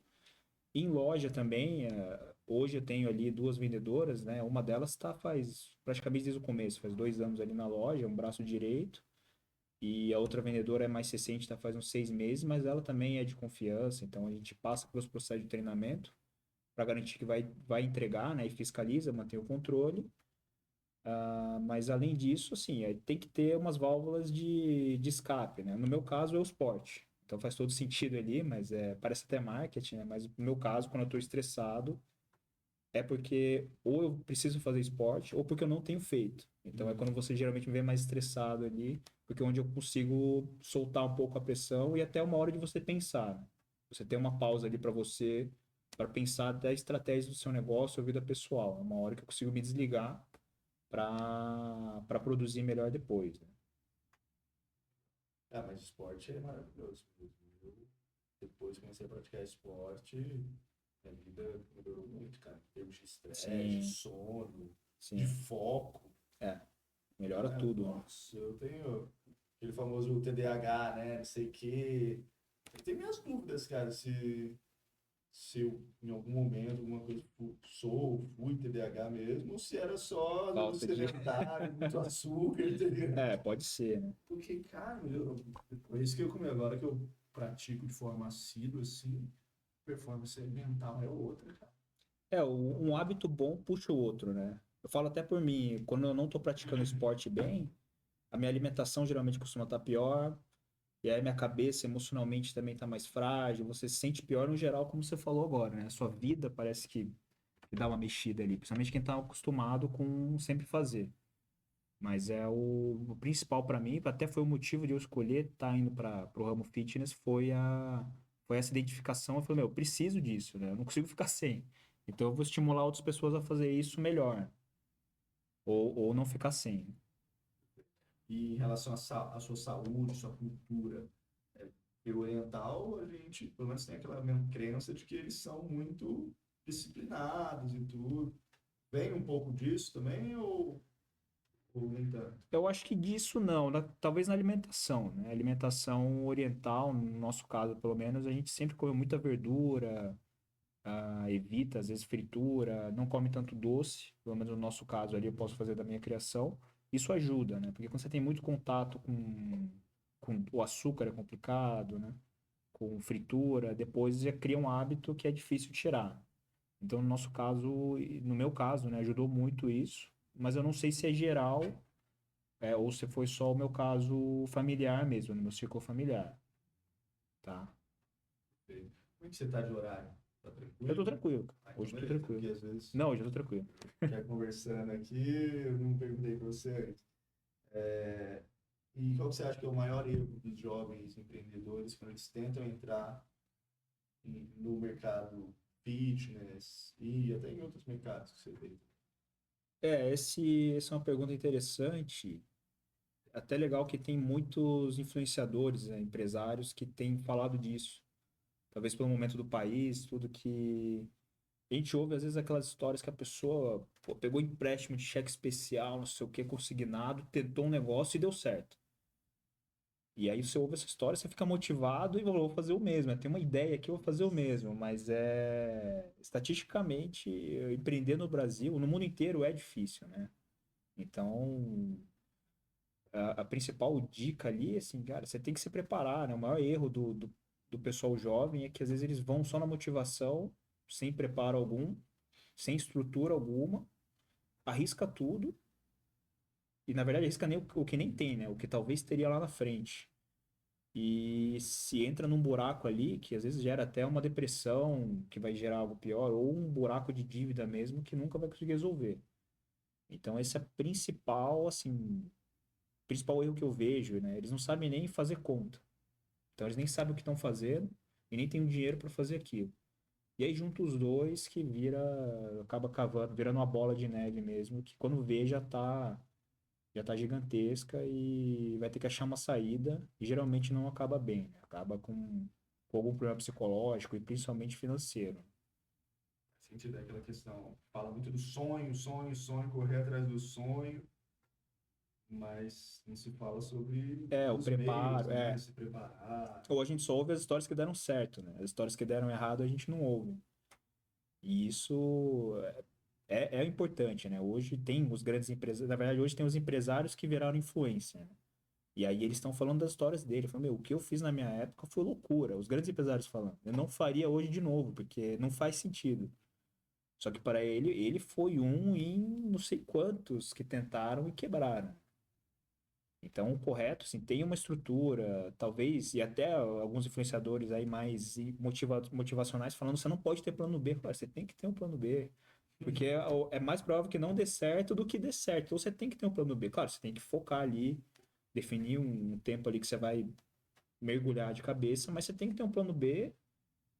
Em loja também, hoje eu tenho ali duas vendedoras, né? Uma delas está faz praticamente desde o começo, faz 2 anos ali na loja, um braço direito. E a outra vendedora é mais recente, está faz uns 6 meses, mas ela também é de confiança. Então a gente passa pelos processos de treinamento para garantir que vai entregar, né? E fiscaliza, mantém o controle. Mas além disso, assim, tem que ter umas válvulas de escape, né? No meu caso é o esporte. Então faz todo sentido ali, mas parece até marketing, né? Mas no meu caso, quando eu estou estressado, é porque ou eu preciso fazer esporte ou porque eu não tenho feito. Então é quando Hum. você geralmente me vê mais estressado ali, porque é onde eu consigo soltar um pouco a pressão e até uma hora de você pensar, né? Você tem uma pausa ali para pensar da estratégia do seu negócio ou vida pessoal. É uma hora que eu consigo me desligar para produzir melhor depois, né? Ah, mas esporte é maravilhoso mesmo. Eu, depois que comecei a praticar esporte, minha vida melhorou muito, cara. Em termos de estresse, de Sim, sono, de sim. foco. É. melhora tudo. Nossa, eu tenho aquele famoso TDAH, né? Não sei o quê. Eu tenho minhas dúvidas, cara, se eu, em algum momento, alguma coisa, fui TDAH mesmo, ou se era só às vezes, um Falta de. sedentário, muito açúcar, entendeu? É, pode ser, né? Porque, cara, depois que eu comi agora, que eu pratico de forma assídua, assim, performance mental é outra, cara. Um hábito bom puxa o outro, né? Eu falo até por mim, quando eu não tô praticando esporte bem, a minha alimentação geralmente costuma estar pior, e aí minha cabeça emocionalmente também tá mais frágil, você se sente pior no geral, como você falou agora, né? A sua vida parece que dá uma mexida ali, principalmente quem tá acostumado com sempre fazer. Mas o principal para mim, até foi o motivo de eu escolher estar indo para o ramo fitness, foi essa identificação. Eu falei, meu, eu preciso disso, né? Eu não consigo ficar sem. Então eu vou estimular outras pessoas a fazer isso melhor, ou não ficar sem. E em relação à sua saúde, sua cultura oriental, a gente, pelo menos, tem aquela mesma crença de que eles são muito disciplinados e tudo. Vem um pouco disso também, ou nem tanto? Eu acho que disso não, talvez na alimentação, né? Alimentação oriental, no nosso caso pelo menos, a gente sempre come muita verdura, evita às vezes fritura, não come tanto doce, pelo menos no nosso caso ali eu posso fazer da minha criação. Isso ajuda, né? Porque quando você tem muito contato com o açúcar é complicado, né? Com fritura, depois já cria um hábito que é difícil de tirar. Então, no nosso caso, no meu caso, né, ajudou muito isso, mas eu não sei se é geral, ou se foi só o meu caso familiar mesmo, no meu círculo familiar, tá? Como é que você tá de horário? Tá Eu tô tranquilo? tranquilo, cara. Ah, então Hoje eu tô beleza, porque tranquilo. às vezes, Não, hoje eu tô tranquilo. já conversando aqui, eu não perguntei para você antes. E qual que você acha que é o maior erro dos jovens empreendedores quando eles tentam entrar no mercado fitness e até em outros mercados que você vê? Essa é uma pergunta interessante. Até legal que tem muitos influenciadores, né, empresários que têm falado disso. Talvez pelo momento do país, tudo que a gente ouve às vezes aquelas histórias que a pessoa pô, pegou empréstimo de cheque especial, não sei o que, consignado, tentou um negócio e deu certo. E aí você ouve essa história, você fica motivado e vou fazer o mesmo. Eu tenho uma ideia aqui, eu vou fazer o mesmo. Mas estatisticamente, empreender no Brasil, no mundo inteiro é difícil, né? Então, a principal dica ali, assim, cara, você tem que se preparar, né? O maior erro do pessoal jovem é que às vezes eles vão só na motivação, sem preparo algum, sem estrutura alguma, arrisca tudo, e na verdade arrisca nem o que nem tem, né? O que talvez teria lá na frente. E se entra num buraco ali, que às vezes gera até uma depressão, que vai gerar algo pior, ou um buraco de dívida mesmo, que nunca vai conseguir resolver. Então, esse é o principal, assim, principal erro que eu vejo, né? Eles não sabem nem fazer conta. Então, eles nem sabem o que estão fazendo e nem têm o dinheiro para fazer aquilo. E aí, junta os dois que acaba cavando, virando uma bola de neve mesmo, que quando vê já tá gigantesca e vai ter que achar uma saída e geralmente não acaba bem, né? Acaba com algum problema psicológico e principalmente financeiro. Sentido aquela questão, fala muito do sonho, sonho, sonho, correr atrás do sonho, mas não se fala sobre O os meios, preparo, né? Se preparar. ou a gente só ouve as histórias que deram certo, né? As histórias que deram errado a gente não ouve. E isso é importante, né? Hoje tem os grandes empresários, na verdade hoje tem os empresários que viraram influência, né? E aí eles estão falando das histórias dele. Falando, meu, o que eu fiz na minha época foi loucura. Os grandes empresários falando. Eu não faria hoje de novo, porque não faz sentido. Só que para ele foi um em não sei quantos que tentaram e quebraram. Então, o correto, assim, tem uma estrutura, talvez, e até alguns influenciadores aí mais motivacionais falando, você não pode ter plano B. Claro, você tem que ter um plano B. Porque é mais provável que não dê certo do que dê certo. Então, você tem que ter um plano B. Claro, você tem que focar ali, definir um tempo ali que você vai mergulhar de cabeça, mas você tem que ter um plano B,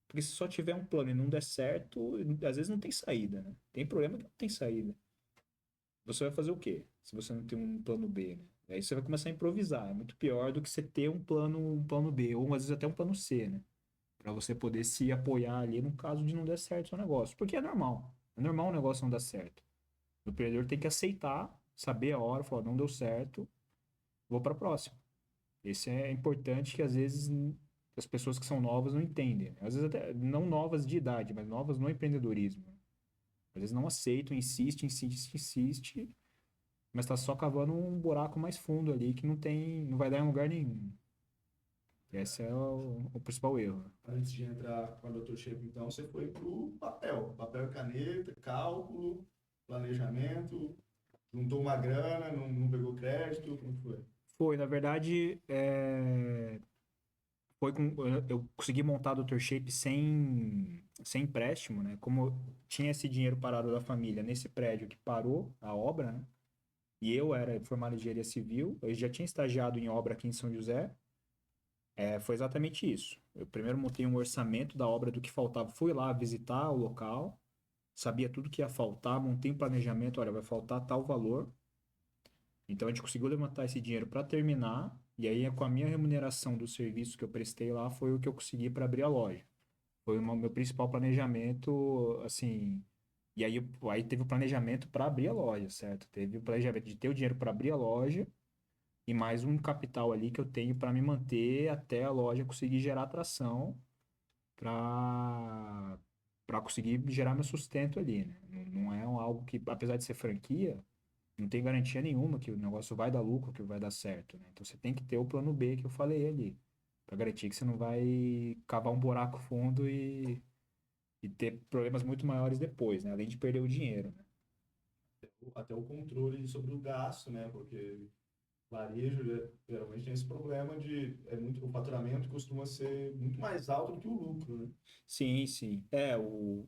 porque se só tiver um plano e não der certo, às vezes não tem saída, né? Tem problema que não tem saída. Você vai fazer o quê? Se você não tem um plano B, né? Aí você vai começar a improvisar. É muito pior do que você ter um plano B, ou às vezes até um plano C, né? Para você poder se apoiar ali no caso de não der certo o seu negócio. Porque é normal. É normal o negócio não dar certo. O empreendedor tem que aceitar saber a hora, falar, não deu certo, vou para a próxima. Esse é importante que às vezes as pessoas que são novas não entendem, né? Às vezes até não novas de idade, mas novas no empreendedorismo. Às vezes não aceitam, insiste, mas está só cavando um buraco mais fundo ali que não vai dar em lugar nenhum. Esse é o principal erro. Antes de entrar com a Dr. Shape, então, você foi pro papel e caneta, cálculo, planejamento, juntou uma grana, não pegou crédito, como foi? Foi, na verdade, eu consegui montar a Dr. Shape sem empréstimo, né? Como eu tinha esse dinheiro parado da família nesse prédio que parou a obra, né? E eu era formado em engenharia civil, eu já tinha estagiado em obra aqui em São José. Foi exatamente isso. Eu primeiro montei um orçamento da obra do que faltava, fui lá visitar o local, sabia tudo que ia faltar, montei um planejamento, olha, vai faltar tal valor. Então a gente conseguiu levantar esse dinheiro para terminar, e aí com a minha remuneração do serviço que eu prestei lá foi o que eu consegui para abrir a loja. Foi o meu principal planejamento, assim. E aí teve o planejamento para abrir a loja, certo? Teve o planejamento de ter o dinheiro para abrir a loja e mais um capital ali que eu tenho para me manter até a loja conseguir gerar atração para conseguir gerar meu sustento ali, né? Não é algo que, apesar de ser franquia, não tem garantia nenhuma que o negócio vai dar lucro, que vai dar certo, né? Então você tem que ter o plano B que eu falei ali, para garantir que você não vai cavar um buraco fundo e ter problemas muito maiores depois, né? Além de perder o dinheiro, né? Até o controle sobre o gasto, né? Porque varejo geralmente tem esse problema de o faturamento costuma ser muito mais alto do que o lucro, né? Sim, sim.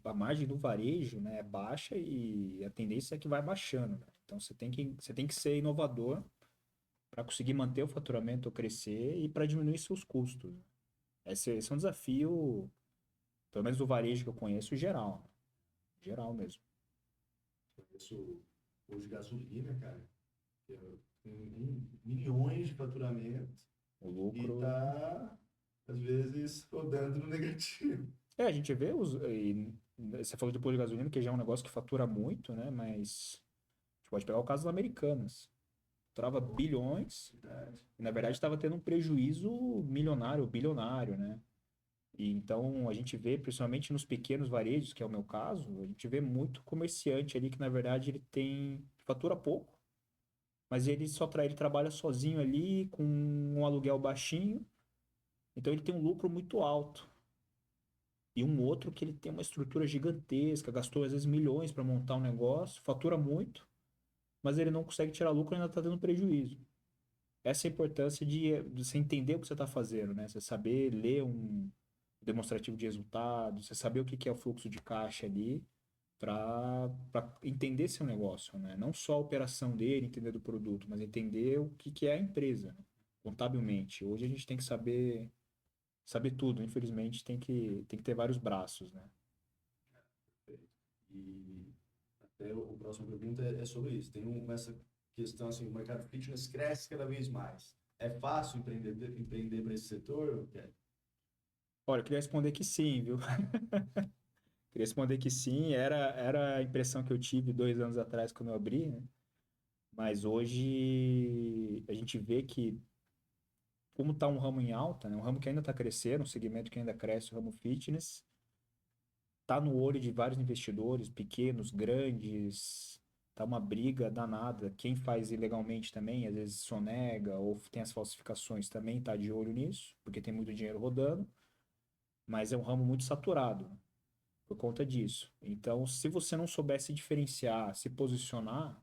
A margem do varejo, né, é baixa e a tendência é que vai baixando, né? Então você tem que ser inovador para conseguir manter o faturamento ou crescer e para diminuir seus custos, né? Esse é um desafio, pelo menos do varejo que eu conheço, geral, né? Geral mesmo. Conheço hoje gasolina, cara, que tem milhões de faturamento O e lucro. tá, às vezes, rodando no negativo. A gente vê você falou de posto de gasolina, que já é um negócio que fatura muito, né? Mas a gente pode pegar o caso das Americanas. Faturava bilhões Verdade. e, na verdade, estava tendo um prejuízo milionário, bilionário, né? E então a gente vê, principalmente nos pequenos varejos, que é o meu caso, a gente vê muito comerciante ali que, na verdade, fatura pouco, mas ele trabalha sozinho ali, com um aluguel baixinho, então ele tem um lucro muito alto. E um outro que ele tem uma estrutura gigantesca, gastou às vezes milhões para montar um negócio, fatura muito, mas ele não consegue tirar lucro e ainda está tendo prejuízo. Essa é a importância de você entender o que você está fazendo, né? Você saber ler um demonstrativo de resultado, você saber o que que é o fluxo de caixa ali, para entender seu negócio, né? Não só a operação dele, entender do produto, mas entender o que que é a empresa, né? Contabilmente. Hoje a gente tem que saber tudo, infelizmente tem que ter vários braços, né? E até o próximo pergunta é sobre isso. Essa questão assim, o mercado fitness cresce cada vez mais. É fácil empreender para esse setor? Olha, eu queria responder que sim, viu? Queria responder que sim, era a impressão que eu tive 2 anos atrás quando eu abri, né? Mas hoje a gente vê que, como está um ramo em alta, né? Um ramo que ainda está crescendo, um segmento que ainda cresce, o ramo fitness, está no olho de vários investidores, pequenos, grandes, tá uma briga danada. Quem faz ilegalmente também, às vezes sonega ou tem as falsificações também está de olho nisso, porque tem muito dinheiro rodando, mas é um ramo muito saturado por conta disso. Então, se você não souber se diferenciar, se posicionar,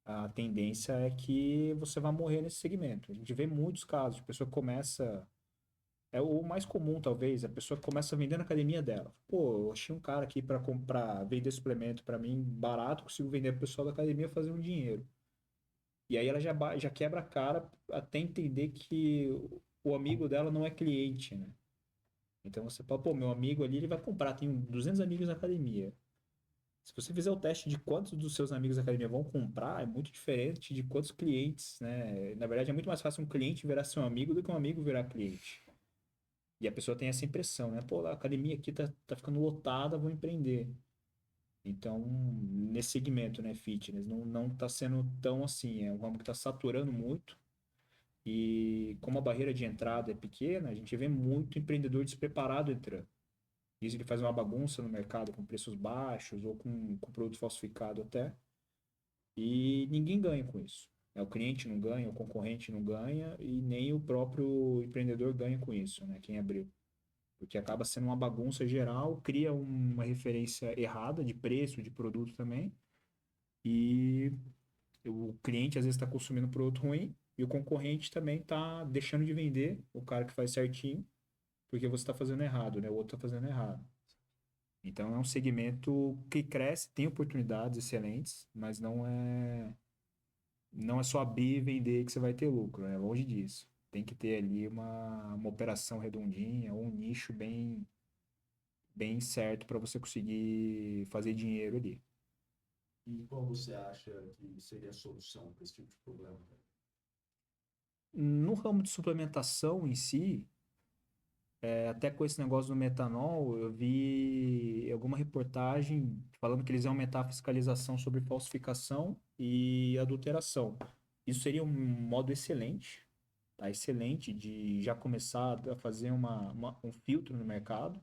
a tendência é que você vai morrer nesse segmento. A gente vê muitos casos de pessoa que começa. É o mais comum, talvez, a pessoa começa vendendo a academia dela. Pô, eu achei um cara aqui para comprar, vender suplemento para mim barato, consigo vender pro pessoal da academia fazer um dinheiro. E aí ela já quebra a cara até entender que o amigo dela não é cliente, né? Então você fala, pô, meu amigo ali, ele vai comprar, tem 200 amigos na academia. Se você fizer o teste de quantos dos seus amigos da academia vão comprar, é muito diferente de quantos clientes, né? Na verdade, é muito mais fácil um cliente virar seu amigo do que um amigo virar cliente. E a pessoa tem essa impressão, né? Pô, a academia aqui tá ficando lotada, vou empreender. Então, nesse segmento, né, fitness, não está sendo tão assim, é um ramo que está saturando muito e como a barreira de entrada é pequena, a gente vê muito empreendedor despreparado entrando. Isso ele faz uma bagunça no mercado com preços baixos ou com produto falsificado até, e ninguém ganha com isso. O cliente não ganha, o concorrente não ganha e nem o próprio empreendedor ganha com isso, né, quem abriu. Porque acaba sendo uma bagunça geral, cria uma referência errada de preço, de produto também, e o cliente às vezes está consumindo um produto ruim e o concorrente também está deixando de vender o cara que faz certinho porque você está fazendo errado, né? O outro está fazendo errado. Então é um segmento que cresce, tem oportunidades excelentes, mas não é só abrir e vender que você vai ter lucro, é longe disso. Tem que ter ali uma operação redondinha, um nicho bem certo para você conseguir fazer dinheiro ali. E qual você acha que seria a solução para esse tipo de problema? No ramo de suplementação em si, até com esse negócio do metanol, eu vi alguma reportagem falando que eles iam aumentar a fiscalização sobre falsificação e adulteração. Isso seria um modo excelente, tá? Excelente de já começar a fazer um filtro no mercado.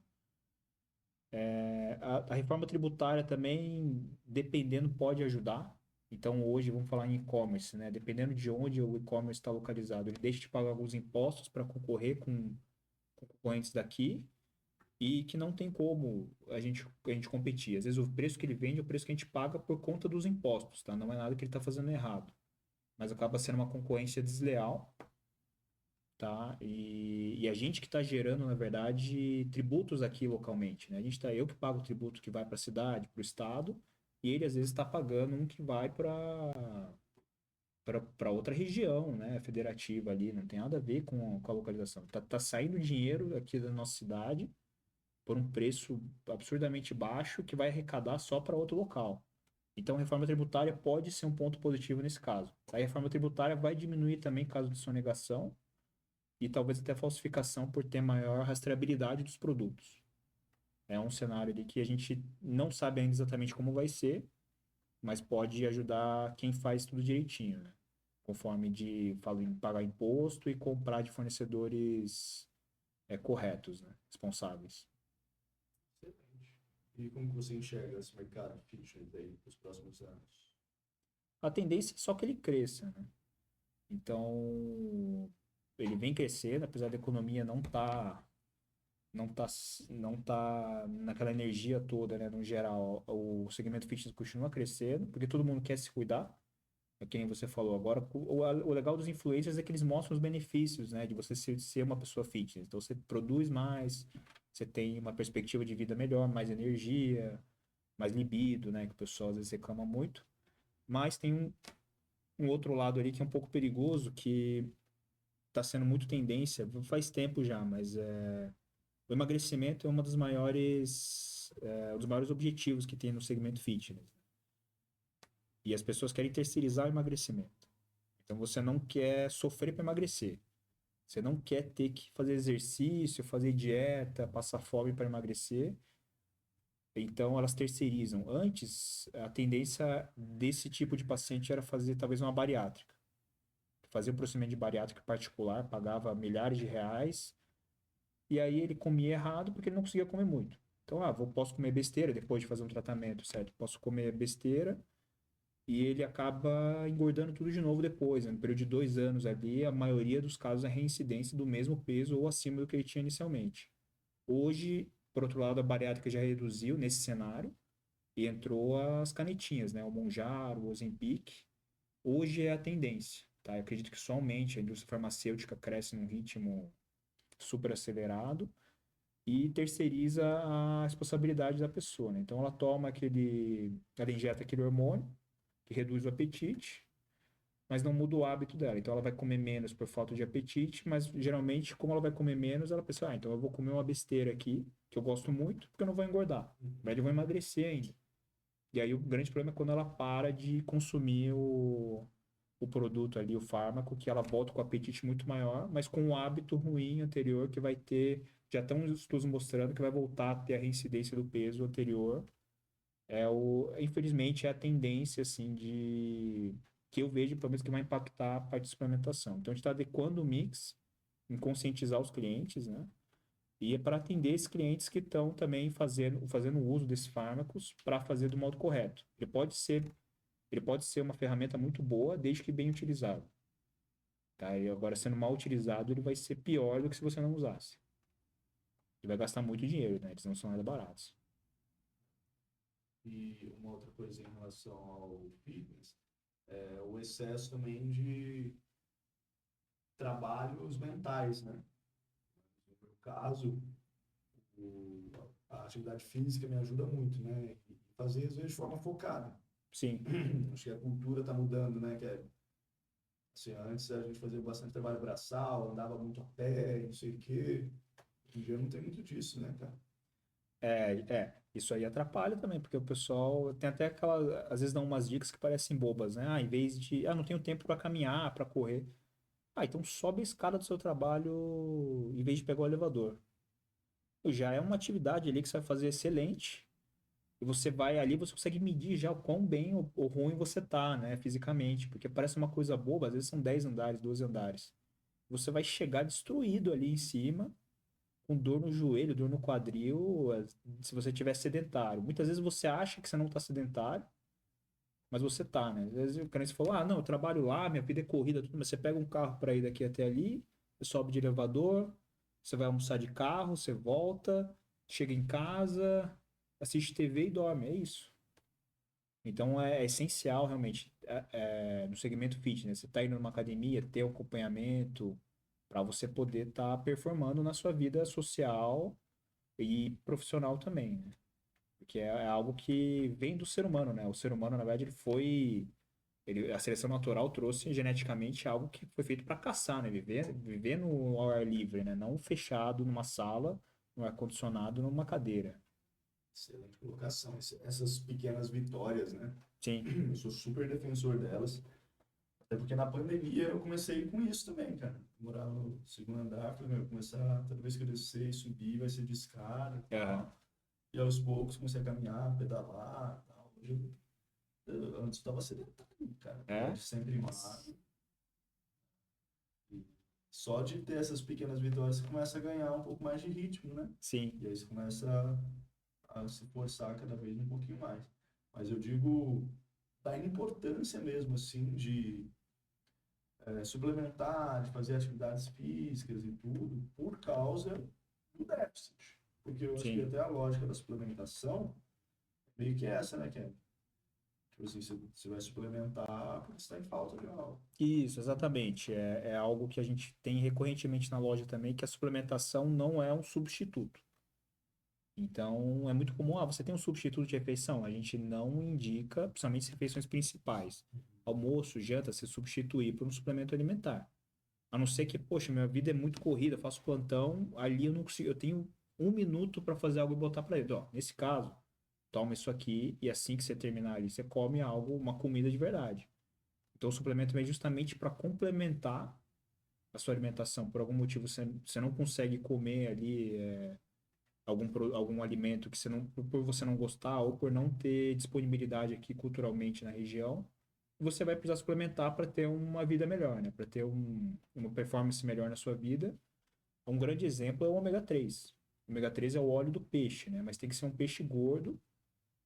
A reforma tributária também, dependendo, pode ajudar. Então, hoje, vamos falar em e-commerce, né? Dependendo de onde o e-commerce está localizado, ele deixa de pagar alguns impostos para concorrer com concorrentes daqui e que não tem como a gente competir. Às vezes o preço que ele vende é o preço que a gente paga por conta dos impostos, tá? Não é nada que ele está fazendo errado. Mas acaba sendo uma concorrência desleal, tá? E a gente que está gerando, na verdade, tributos aqui localmente, né? Eu que pago o tributo que vai para a cidade, para o estado, e ele às vezes está pagando um que vai para outra região, né, federativa ali, não tem nada a ver com a localização. Tá saindo dinheiro aqui da nossa cidade por um preço absurdamente baixo que vai arrecadar só para outro local. Então, a reforma tributária pode ser um ponto positivo nesse caso. A reforma tributária vai diminuir também caso de sonegação e talvez até falsificação por ter maior rastreabilidade dos produtos. É um cenário ali que a gente não sabe ainda exatamente como vai ser, mas pode ajudar quem faz tudo direitinho, né? Conforme falo em pagar imposto e comprar de fornecedores corretos, né? Responsáveis. Excelente. E como que você enxerga esse mercado fitness aí para os próximos anos? A tendência é só que ele cresça, né? Então, ele vem crescendo, apesar da economia não tá, não tá naquela energia toda, né? No geral, o segmento fitness continua crescendo, porque todo mundo quer se cuidar, é que nem você falou agora. O legal dos influencers é que eles mostram os benefícios, né? De você ser uma pessoa fitness. Então, você produz mais, você tem uma perspectiva de vida melhor, mais energia, mais libido, né? Que o pessoal às vezes reclama muito. Mas tem um outro lado ali que é um pouco perigoso, que está sendo muito tendência, faz tempo já, mas o emagrecimento é uma das um dos maiores objetivos que tem no segmento fitness. E as pessoas querem terceirizar o emagrecimento. Então você não quer sofrer para emagrecer. Você não quer ter que fazer exercício, fazer dieta, passar fome para emagrecer. Então elas terceirizam. Antes, a tendência desse tipo de paciente era fazer talvez uma bariátrica. Fazer um procedimento de bariátrica particular, pagava milhares de reais, e aí ele comia errado porque ele não conseguia comer muito. Então, posso comer besteira depois de fazer um tratamento, certo? Posso comer besteira e ele acaba engordando tudo de novo depois, né? No período de 2 anos ali, a maioria dos casos é reincidência do mesmo peso ou acima do que ele tinha inicialmente. Hoje, por outro lado, a bariátrica já reduziu nesse cenário e entrou as canetinhas, né? O Mounjaro, o Ozempic. Hoje é a tendência, tá? Eu acredito que só aumente, a indústria farmacêutica cresce num ritmo super acelerado e terceiriza a responsabilidade da pessoa, né? Então ela injeta aquele hormônio que reduz o apetite, mas não muda o hábito dela. Então ela vai comer menos por falta de apetite, mas geralmente, como ela vai comer menos, ela pensa, então eu vou comer uma besteira aqui, que eu gosto muito, porque eu não vou engordar. Mas eu vou emagrecer ainda. E aí o grande problema é quando ela para de consumir o produto ali, o fármaco, que ela volta com o apetite muito maior, mas com um hábito ruim anterior que vai ter, já estão os estudos mostrando que vai voltar a ter a reincidência do peso anterior Infelizmente, é a tendência, assim, que eu vejo, pelo menos, que vai impactar a parte de suplementação. Então, a gente está adequando o mix em conscientizar os clientes, né? E é para atender esses clientes que estão também fazendo uso desses fármacos para fazer do modo correto. Ele pode ser uma ferramenta muito boa, desde que bem utilizado. Tá? E agora, sendo mal utilizado, ele vai ser pior do que se você não usasse. Ele vai gastar muito dinheiro, né? Eles não são nada baratos. E uma outra coisa em relação ao fitness é o excesso também de trabalhos mentais, né? No meu caso, a atividade física me ajuda muito, né? E fazer às vezes de forma focada. Sim, Acho que a cultura está mudando, né? Que é, assim, antes a gente fazia bastante trabalho braçal, andava muito a pé, não sei o quê. Hoje em dia não tem muito disso, né, cara? isso aí atrapalha também, porque o pessoal tem até às vezes dão umas dicas que parecem bobas, né? Em vez de, não tenho tempo para caminhar, para correr. Então sobe a escada do seu trabalho em vez de pegar o elevador. Já é uma atividade ali que você vai fazer excelente. E você vai ali, você consegue medir já o quão bem ou ruim você tá, né, fisicamente. Porque parece uma coisa boba, às vezes são 10 andares, 12 andares. Você vai chegar destruído ali em cima, com dor no joelho, dor no quadril, se você tiver sedentário. Muitas vezes você acha que você não está sedentário, mas você tá, né? Às vezes o cara falou, não, eu trabalho lá, minha vida é corrida, tudo, mas você pega um carro para ir daqui até ali, você sobe de elevador, você vai almoçar de carro, você volta, chega em casa, assiste TV e dorme, é isso. Então é essencial realmente no segmento fitness, você tá indo numa academia, ter um acompanhamento para você poder estar performando na sua vida social e profissional também, né? Porque é algo que vem do ser humano, né? O ser humano, na verdade, a seleção natural trouxe geneticamente algo que foi feito para caçar, né? Viver no ao ar livre, né? Não fechado numa sala, no ar-condicionado, numa cadeira. Excelente colocação. Essas pequenas vitórias, né? Sim. Eu sou super defensor delas. Até porque na pandemia eu comecei com isso também, cara. Morar no segundo andar, falei, meu, começar, toda vez que eu descer e subir, vai ser de escada e Aham. tal. E aos poucos comecei a caminhar, pedalar e tal. Hoje antes eu estava sedentário, cara. É? De sempre Nossa. magro. E só de ter essas pequenas vitórias você começa a ganhar um pouco mais de ritmo, né? Sim. E aí você começa a se forçar cada vez um pouquinho mais. Mas eu digo da importância mesmo, assim, de suplementar, de fazer atividades físicas e tudo, por causa do déficit. Porque eu acho que Sim. até a lógica da suplementação meio que é essa, né? Que é, tipo assim, você vai suplementar porque você está em falta de algo. Isso, exatamente. É algo que a gente tem recorrentemente na loja também, que a suplementação não é um substituto. Então, é muito comum, você tem um substituto de refeição? A gente não indica, principalmente as refeições principais. Almoço, janta, se substituir por um suplemento alimentar. A não ser que, poxa, minha vida é muito corrida, eu faço plantão, ali eu não consigo, eu tenho 1 minuto para fazer algo e botar para ele. Ó, nesse caso, toma isso aqui e assim que você terminar ali, você come algo, uma comida de verdade. Então, o suplemento vem justamente para complementar a sua alimentação. Por algum motivo, você não consegue comer ali algum alimento que por você não gostar ou por não ter disponibilidade aqui culturalmente na região, você vai precisar suplementar para ter uma vida melhor, né? Para ter uma performance melhor na sua vida. Um grande exemplo é o ômega 3. O ômega 3 é o óleo do peixe, né? Mas tem que ser um peixe gordo,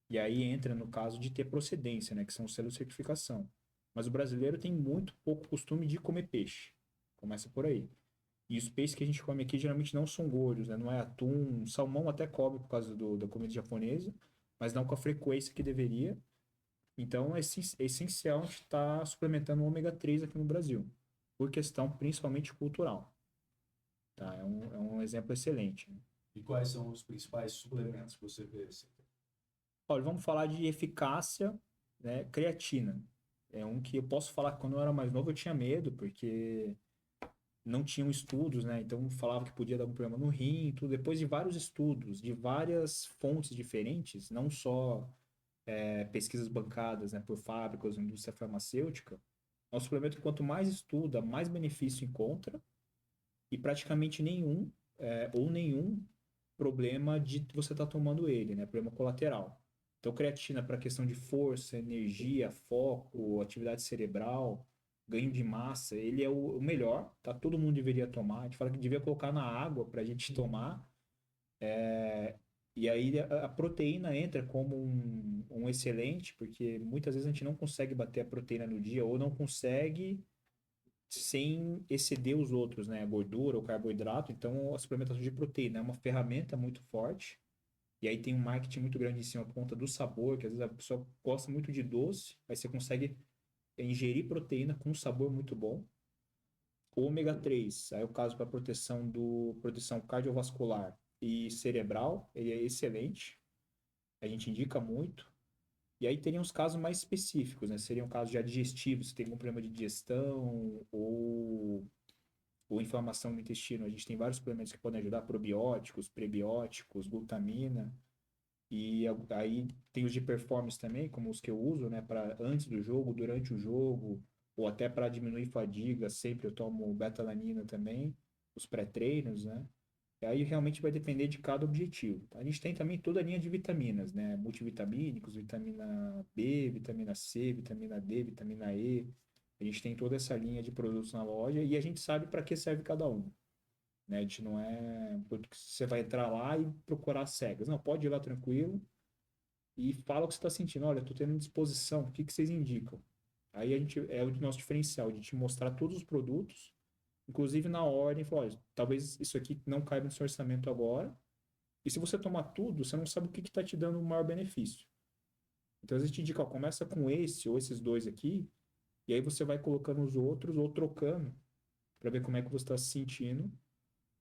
e aí entra no caso de ter procedência, né? Que são os selos de certificação. Mas o brasileiro tem muito pouco costume de comer peixe. Começa por aí. E os peixes que a gente come aqui geralmente não são gordos, né? Não é atum, salmão até come por causa da comida japonesa, mas não com a frequência que deveria. Então é essencial a gente estar suplementando o ômega 3 aqui no Brasil, por questão principalmente cultural. Tá? É um exemplo excelente. E quais são os principais suplementos que você vê? Assim? Olha, vamos falar de eficácia, né? Creatina. É um que eu posso falar que quando eu era mais novo eu tinha medo, porque não tinham estudos, né? Então falava que podia dar um problema no rim, tudo. Depois de vários estudos, de várias fontes diferentes, não só pesquisas bancadas, né, por fábricas, indústria farmacêutica, é um suplemento que quanto mais estuda, mais benefício encontra e praticamente nenhum problema de você estar tomando ele, né? Problema colateral. Então, creatina para questão de força, energia, foco, atividade cerebral, ganho de massa, ele é o melhor, tá? Todo mundo deveria tomar. A gente fala que devia colocar na água para a gente tomar. E aí a proteína entra como um excelente, porque muitas vezes a gente não consegue bater a proteína no dia ou não consegue sem exceder os outros, né? A gordura, o carboidrato. Então, a suplementação de proteína é uma ferramenta muito forte. E aí tem um marketing muito grande em cima por conta do sabor, que às vezes a pessoa gosta muito de doce, aí você consegue ingerir proteína com um sabor muito bom. O ômega 3, aí o caso para proteção cardiovascular e cerebral, ele é excelente. A gente indica muito. E aí teriam os casos mais específicos, né? Seriam casos já digestivos, se tem algum problema de digestão ou inflamação no intestino. A gente tem vários suplementos que podem ajudar, probióticos, prebióticos, glutamina. E aí tem os de performance também, como os que eu uso, né, para antes do jogo, durante o jogo, ou até para diminuir fadiga, sempre eu tomo betalanina também, os pré-treinos, né? E aí realmente vai depender de cada objetivo. Tá? A gente tem também toda a linha de vitaminas, né? Multivitamínicos, vitamina B, vitamina C, vitamina D, vitamina E. A gente tem toda essa linha de produtos na loja e a gente sabe para que serve cada um. Né? A gente não é um produto que você vai entrar lá e procurar cegas. Não, pode ir lá tranquilo e fala o que você está sentindo. Olha, estou tendo disposição, o que que vocês indicam? Aí a gente é o nosso diferencial, de te mostrar todos os produtos, inclusive na ordem, falar, olha, talvez isso aqui não caiba no seu orçamento agora. E se você tomar tudo, você não sabe o que está te dando o maior benefício. Então, às vezes te indica, ó, começa com esse ou esses dois aqui, e aí você vai colocando os outros ou trocando para ver como é que você está se sentindo,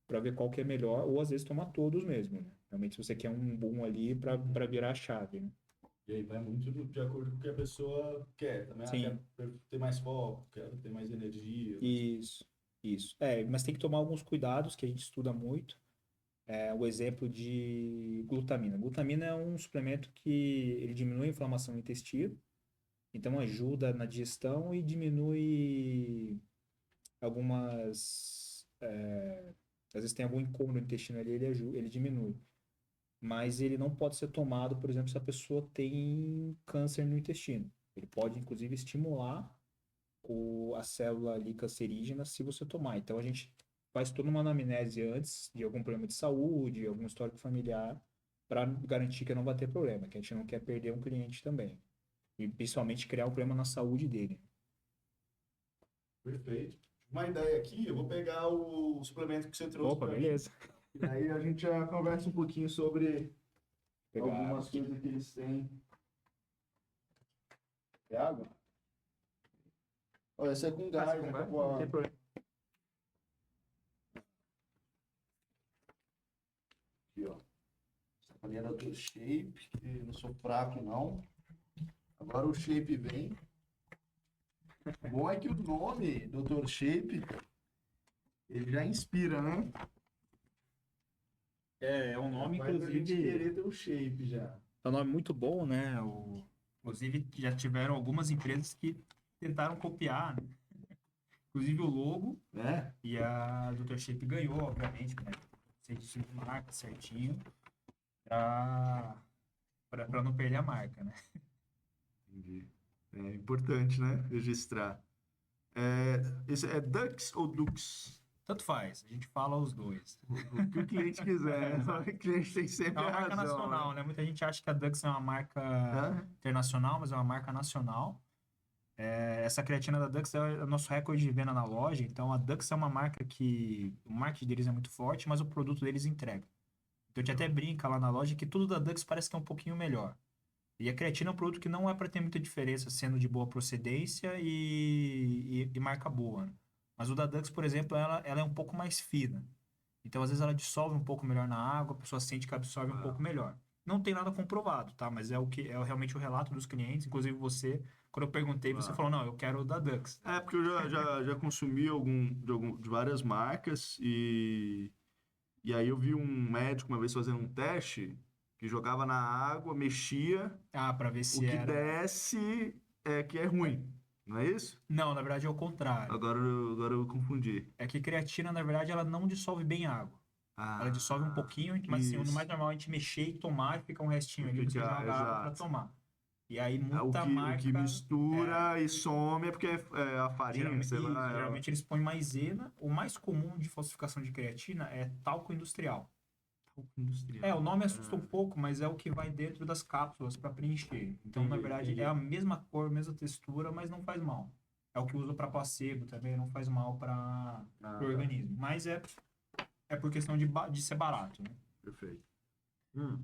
para ver qual que é melhor, ou às vezes tomar todos mesmo, né? Realmente, se você quer um boom ali para virar a chave, né? E aí vai muito de acordo com o que a pessoa quer. Também ela Sim, quer ter mais foco, quer ter mais energia. isso, isso. É, mas tem que tomar alguns cuidados que a gente estuda muito. É o exemplo de glutamina. Glutamina é um suplemento que ele diminui a inflamação no intestino, então ajuda na digestão e diminui algumas. Às vezes tem algum incômodo no intestino ali, ele diminui. Mas ele não pode ser tomado, por exemplo, se a pessoa tem câncer no intestino. Ele pode, inclusive, estimular a célula ali cancerígena se você tomar. Então a gente faz toda uma anamnese antes de algum problema de saúde, algum histórico familiar, para garantir que não vai ter problema, que a gente não quer perder um cliente também. E principalmente criar um problema na saúde dele. Perfeito. Uma ideia aqui, eu vou pegar o suplemento que você trouxe Opa, para mim. beleza. E aí a gente já conversa um pouquinho sobre Pegar algumas água. coisas que eles têm. É água? Olha, essa é com gás, né? Não tem problema. Aqui, ó. Sacolinha da Dr. Shape, que eu não sou fraco, não. Agora o Shape vem. O bom é que o nome Dr. Shape, ele já inspira, né? É um nome, Faz a gente inclusive. querer ter o Shape já. É um nome muito bom, né? Inclusive, já tiveram algumas empresas que tentaram copiar, né? Inclusive o logo, Né? e a Dr. Shape ganhou, obviamente, né? Certificado de marca certinho, para não perder a marca, né? Entendi. É importante, né? Registrar. Esse é Dux ou Dux? Tanto faz, a gente fala os dois. O que o cliente quiser, né? O cliente tem É sempre uma a marca razão, nacional, né? Muita gente acha que a Dux é uma marca né? internacional, mas é uma marca nacional. Essa creatina da Dux é o nosso recorde de venda na loja. Então, a Dux é uma marca que o marketing deles é muito forte, mas o produto deles entrega. Então, a gente até brinca lá na loja que tudo da Dux parece que é um pouquinho melhor. E a creatina é um produto que não é para ter muita diferença, sendo de boa procedência e marca boa, né? Mas o da Dux, por exemplo, ela é um pouco mais fina. Então, às vezes, ela dissolve um pouco melhor na água, a pessoa sente que absorve um pouco melhor. Não tem nada comprovado, tá? Mas é o que é realmente o relato dos clientes. Inclusive, você, quando eu perguntei, você falou, não, eu quero o da Dux. É, porque eu já consumi de várias marcas e aí eu vi um médico uma vez fazendo um teste que jogava na água, mexia, Ah, para ver o se que era. desce é que é ruim, não é isso? Não, na verdade é o contrário. Agora eu confundi. É que creatina, na verdade, ela não dissolve bem a água. Ela dissolve um pouquinho, mas assim, no isso. mais normal é a gente mexer e tomar e fica um restinho ali, você Fica, joga água para exato. tomar. E aí O muita que, o que marca, mistura e some é porque é a farinha, geralmente, sei isso, lá. geralmente eles põem maisena. O mais comum de falsificação de creatina é talco industrial. O Industrial. nome assusta um pouco, mas é o que vai dentro das cápsulas para preencher. Então, na Entendi, verdade, é entendi. a mesma cor, mesma textura, mas não faz mal. É o que usa para placebo também, não faz mal para o Ah, tá. organismo. Mas é por questão de ser barato, né? Perfeito. Hum.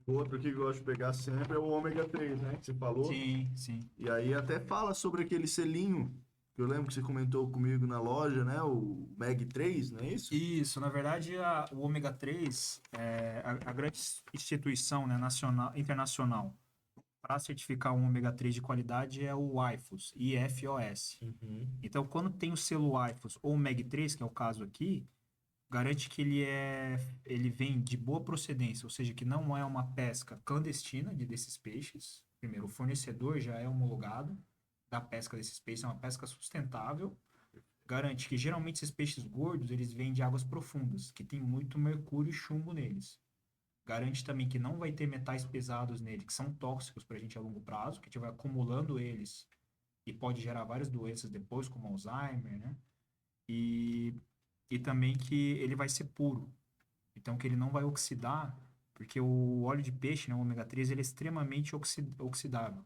Outro que eu gosto de pegar sempre é o ômega 3, né? Que você falou. Sim, sim. E aí até fala sobre aquele selinho que eu lembro que você comentou comigo na loja, né? O MEG 3, não é isso? Isso, na verdade, o ômega 3 é a grande instituição, né, nacional, internacional para certificar um ômega 3 de qualidade é o IFOS, IFOS. Uhum. Então, quando tem o selo IFOS ou MEG 3, que é o caso aqui, garante que ele vem de boa procedência, ou seja, que não é uma pesca clandestina desses peixes. Primeiro, o fornecedor já é homologado da pesca desses peixes, é uma pesca sustentável. Garante que geralmente esses peixes gordos, eles vêm de águas profundas, que tem muito mercúrio e chumbo neles. Garante também que não vai ter metais pesados nele, que são tóxicos para a gente a longo prazo, que a gente vai acumulando eles e pode gerar várias doenças depois, como Alzheimer, né? E, e também que ele vai ser puro. Então, que ele não vai oxidar, porque o óleo de peixe, né, o ômega 3, ele é extremamente oxidável.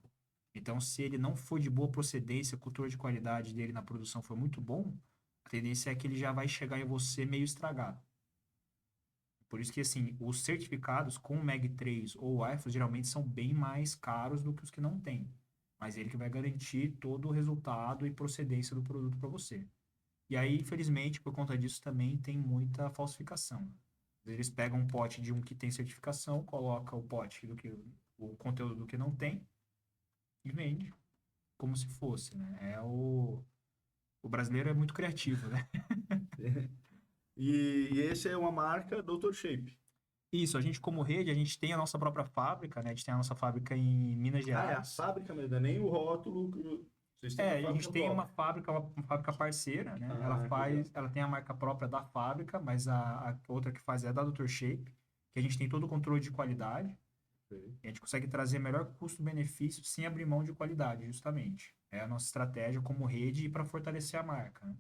Então, se ele não for de boa procedência, a cultura de qualidade dele na produção for muito bom, a tendência é que ele já vai chegar em você meio estragado. Por isso que, assim, os certificados com o MEG 3 ou o IFOS geralmente são bem mais caros do que os que não têm. Mas ele que vai garantir todo o resultado e procedência do produto para você. E aí, infelizmente, por conta disso também tem muita falsificação. Eles pegam um pote de um que tem certificação, coloca o pote do que o conteúdo do que não tem e vende como se fosse, né? O brasileiro é muito criativo, né? E esse é uma marca Dr. Shape. Isso, a gente como rede, a gente tem a nossa própria fábrica, né? A gente tem a nossa fábrica em Minas Ah, é a Gerais. fábrica mesmo, não é nem o rótulo. Vocês têm a A fábrica gente tem própria. uma fábrica parceira, né? Ah, que legal. Ela tem a marca própria da fábrica, mas a outra que faz é a da Dr. Shape, que a gente tem todo o controle de qualidade. Ok. E a gente consegue trazer melhor custo-benefício sem abrir mão de qualidade, justamente. É a nossa estratégia como rede e para fortalecer a marca, né?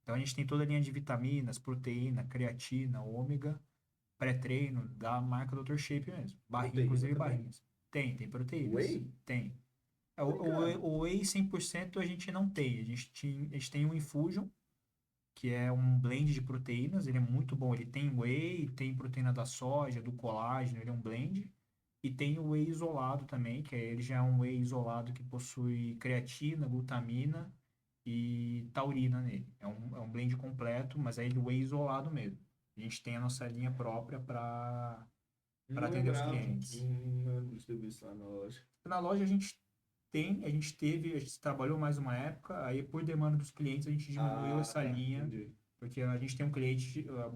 Então a gente tem toda a linha de vitaminas, proteína, creatina, ômega, pré-treino da marca Dr. Shape mesmo. Barrinha, Proteína inclusive também? barrinhas. Tem proteínas. Whey? Tem. Falei, cara. O whey 100% a gente não tem. A gente tem o Infusion, que é um blend de proteínas. Ele é muito bom. Ele tem whey, tem proteína da soja, do colágeno. Ele é um blend. E tem o whey isolado também, ele já é um whey isolado que possui creatina, glutamina e taurina nele. É um blend completo, mas é o whey isolado mesmo. A gente tem a nossa linha própria para Não atender os lembrava. clientes. Não lembro de ter visto lá na loja. Na loja a gente trabalhou mais uma época, aí por demanda dos clientes a gente diminuiu Ah, essa tá. linha, Entendi. porque a gente tem um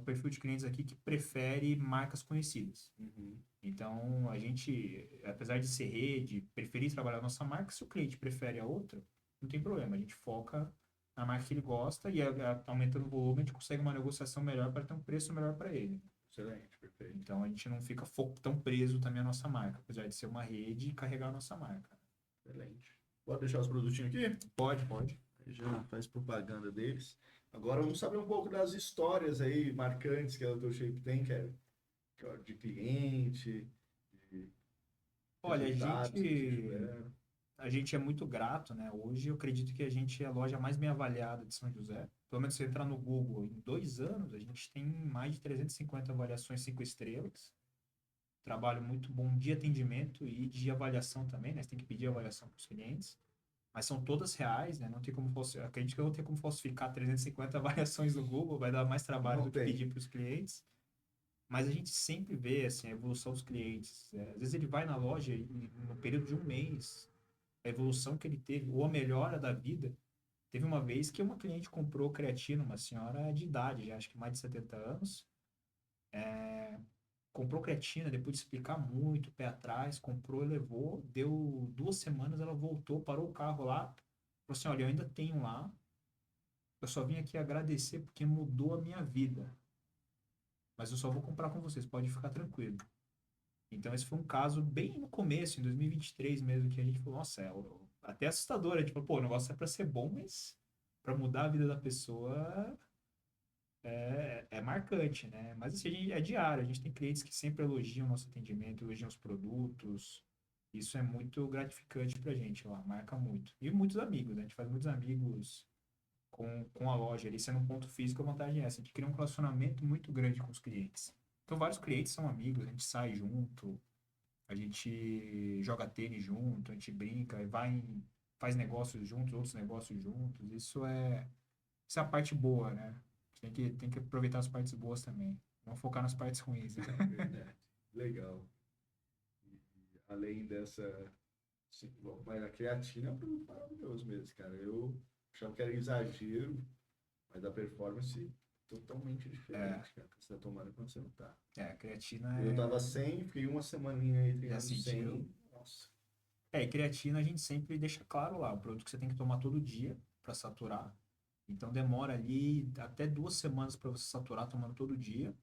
perfil de clientes aqui que prefere marcas conhecidas. Uhum. Então, a gente, apesar de ser rede, preferir trabalhar a nossa marca, se o cliente prefere a outra, não tem problema. A gente foca na marca que ele gosta e aumentando o volume, a gente consegue uma negociação melhor para ter um preço melhor para ele. Excelente, perfeito. Então, a gente não fica tão preso também à nossa marca, apesar de ser uma rede e carregar a nossa marca. Excelente. Pode deixar os produtinhos aqui? Pode, pode. Aí já faz propaganda deles. Agora vamos saber um pouco das histórias aí marcantes que a Dr. Shape tem, que é de cliente, de Olha, resultados que vocês tiveram. a gente é muito grato, né? Hoje eu acredito que a gente é a loja mais bem avaliada de São José. Pelo menos se você entrar no Google, em 2 anos, a gente tem mais de 350 avaliações 5 estrelas. Trabalho muito bom de atendimento e de avaliação também, né? Você tem que pedir avaliação para os clientes. Mas são todas reais, né? Não tem como falsificar. Acredito que eu vou ter como falsificar 350 avaliações no Google, vai dar mais trabalho Não do que tem. pedir para os clientes. Mas a gente sempre vê assim, a evolução dos clientes. Às vezes ele vai na loja e no período de um mês, a evolução que ele teve, ou a melhora da vida. Teve uma vez que uma cliente comprou creatina, uma senhora de idade, já acho que mais de 70 anos, comprou creatina, depois de explicar muito, pé atrás, comprou, levou, deu 2 semanas, ela voltou, parou o carro lá, falou assim, olha, eu ainda tenho lá, eu só vim aqui agradecer porque mudou a minha vida. mas eu só vou comprar com vocês, pode ficar tranquilo. Então, esse foi um caso bem no começo, em 2023 mesmo, que a gente falou, nossa, até assustador. A gente falou, pô, o negócio é pra ser bom, mas pra mudar a vida da pessoa é marcante, né? Mas assim, é diário, a gente tem clientes que sempre elogiam o nosso atendimento, elogiam os produtos. Isso é muito gratificante pra gente lá, marca muito. E muitos amigos, né? A gente faz muitos amigos com a loja ali, sendo um ponto físico, a vantagem é essa, a gente cria um relacionamento muito grande com os clientes. Então, vários clientes são amigos, a gente sai junto, a gente joga tênis junto, a gente brinca, faz negócios juntos, outros negócios juntos. Isso é a parte boa, né? Tem que aproveitar as partes boas também. Não focar nas partes ruins, né? Verdade. Legal. Além dessa. Sim, bom, mas a creatina é um produto maravilhoso mesmo, cara. Eu achava que era exagero, mas a performance totalmente diferente, cara. Que você tá tomando quando você não tá. A creatina Eu tava sem, fiquei uma semaninha aí Já treinando sentiu? sem. Nossa. E creatina a gente sempre deixa claro lá, o produto que você tem que tomar todo dia para saturar. Então demora ali até 2 semanas para você saturar tomando todo dia.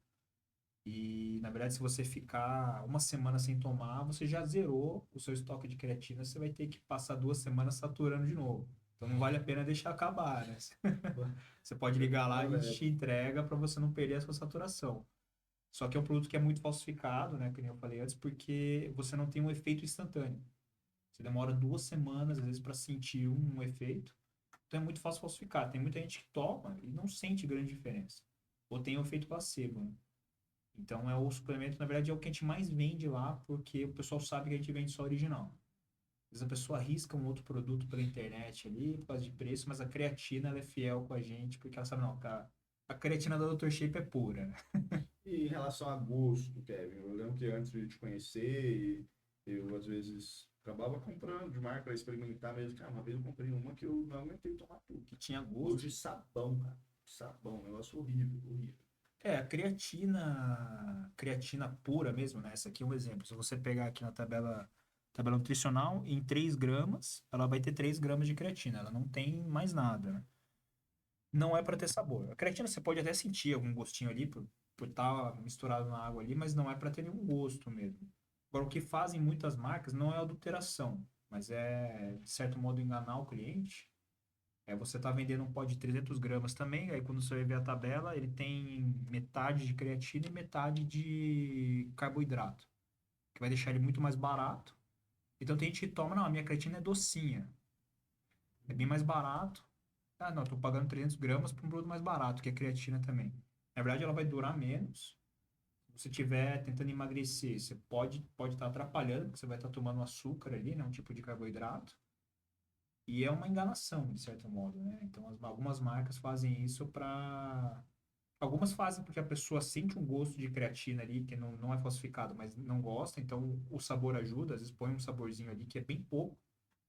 E na verdade, se você ficar uma semana sem tomar, você já zerou o seu estoque de creatina, você vai ter que passar 2 semanas saturando de novo. Então não vale a pena deixar acabar, né? Você pode ligar lá, a gente te entrega para você não perder a sua saturação. Só que é um produto que é muito falsificado, né? Que nem eu falei antes, porque você não tem um efeito instantâneo. Você demora 2 semanas, às vezes, para sentir um efeito. Então é muito fácil falsificar. Tem muita gente que toma e não sente grande diferença. Ou tem o efeito placebo, né? Então é o suplemento, na verdade, é o que a gente mais vende lá, porque o pessoal sabe que a gente vende só original. Às vezes a pessoa arrisca um outro produto pela internet ali, por causa de preço, mas a creatina ela é fiel com a gente, porque ela sabe, não, a creatina da Dr. Shape é pura, né? E em relação a gosto, Kevin, eu lembro que antes de te conhecer, eu às vezes acabava comprando de marca para experimentar mesmo. Cara, uma vez eu comprei uma que eu não aguentei tomar tudo. Que tinha Gosto gosto. de sabão, cara. Sabão, um negócio horrível, horrível. A creatina pura mesmo, né? Essa aqui é um exemplo. Se você pegar aqui na tabela nutricional, em 3 gramas, ela vai ter 3 gramas de creatina. Ela não tem mais nada, né? Não é para ter sabor. A creatina você pode até sentir algum gostinho ali por estar misturado na água ali, mas não é para ter nenhum gosto mesmo. Agora, o que fazem muitas marcas não é adulteração, mas é, de certo modo, enganar o cliente. Você tá vendendo um pó de 300 gramas também, aí quando você vai ver a tabela, ele tem metade de creatina e metade de carboidrato, que vai deixar ele muito mais barato. Então tem gente que toma, não, a minha creatina é docinha, é bem mais barato. Ah, não, eu tô pagando 300 gramas por um produto mais barato, que é creatina também. Na verdade, ela vai durar menos. Se você estiver tentando emagrecer, você pode estar atrapalhando, porque você vai estar tomando açúcar ali, né, um tipo de carboidrato. E é uma enganação, de certo modo, né? Então, algumas marcas fazem isso para. Algumas fazem porque a pessoa sente um gosto de creatina ali, que não é falsificado, mas não gosta, então o sabor ajuda. Às vezes põe um saborzinho ali que é bem pouco,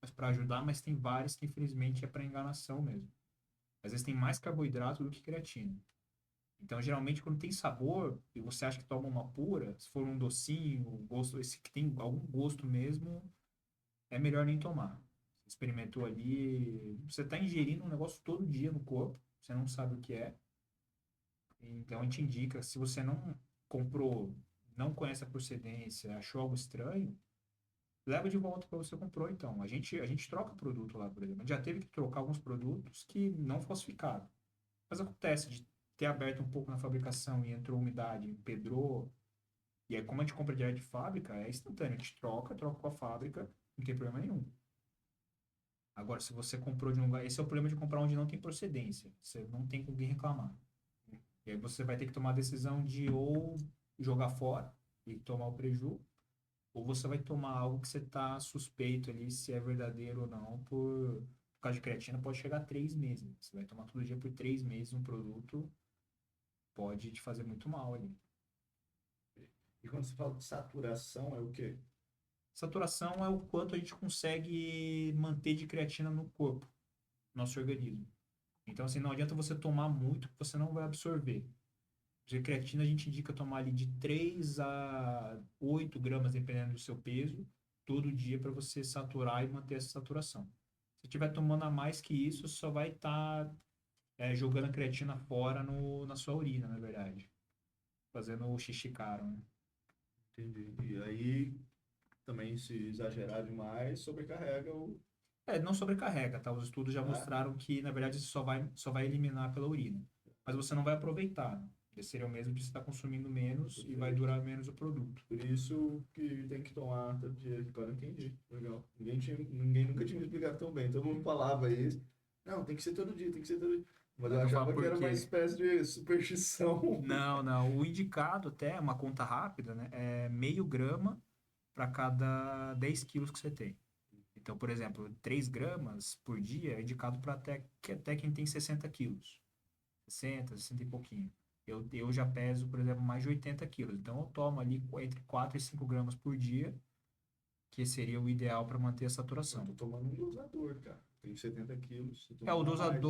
mas para ajudar, mas tem vários que infelizmente é para enganação mesmo. Às vezes tem mais carboidrato do que creatina. Então, geralmente, quando tem sabor e você acha que toma uma pura, se for um docinho, gosto, esse que tem algum gosto mesmo, é melhor nem tomar. Você experimentou ali, você está ingerindo um negócio todo dia no corpo, você não sabe o que é. Então, a gente indica, se você não comprou, não conhece a procedência, achou algo estranho, leva de volta para você comprou, então. A gente troca produto lá, por exemplo. A gente já teve que trocar alguns produtos que não falsificaram. Mas acontece de ter aberto um pouco na fabricação e entrou umidade, empedrou. E aí, como a gente compra direto de fábrica, é instantâneo. A gente troca com a fábrica, não tem problema nenhum. Agora, se você comprou de um lugar, esse é o problema de comprar onde não tem procedência. Você não tem com quem reclamar. E aí você vai ter que tomar a decisão de ou jogar fora e tomar o preju, ou você vai tomar algo que você está suspeito ali se é verdadeiro ou não, por causa de creatina, pode chegar a 3 meses. Você vai tomar todo dia por 3 meses um produto, pode te fazer muito mal ali. E quando você fala de saturação, é o quê? Saturação é o quanto a gente consegue manter de creatina no corpo, no nosso organismo. Então, assim, não adianta você tomar muito, que você não vai absorver. De creatina, a gente indica tomar ali de 3 a 8 gramas, dependendo do seu peso, todo dia para você saturar e manter essa saturação. Se estiver tomando a mais que isso, só vai estar jogando a creatina fora na sua urina, na verdade. fazendo o xixi caro, né? Entendi. E aí, também, se exagerar demais, sobrecarrega o. Não sobrecarrega, tá? Os estudos já Ah, mostraram que, na verdade, você só vai eliminar pela urina. Mas você não vai aproveitar, né? Esse seria o mesmo de você estar consumindo menos e vai perfeito. durar menos o produto. Por isso que tem que tomar todo dia. Agora eu entendi. Legal. Ninguém nunca tinha me explicado tão bem. Todo mundo falava isso. Não, tem que ser todo dia, tem que ser todo dia. Mas eu Mas eu falo achava que por era uma quê? espécie de superstição. Não, não. O indicado até, uma conta rápida, né? É meio grama para cada 10 quilos que você tem. Então, por exemplo, 3 gramas por dia é indicado para até quem tem 60 quilos. 60 e pouquinho. Eu já peso, por exemplo, mais de 80 quilos. Então, eu tomo ali entre 4 e 5 gramas por dia, que seria o ideal para manter a Eu saturação. tô tomando um dosador, cara. Tenho 70 quilos. Tô É, o tomando a mais aqui.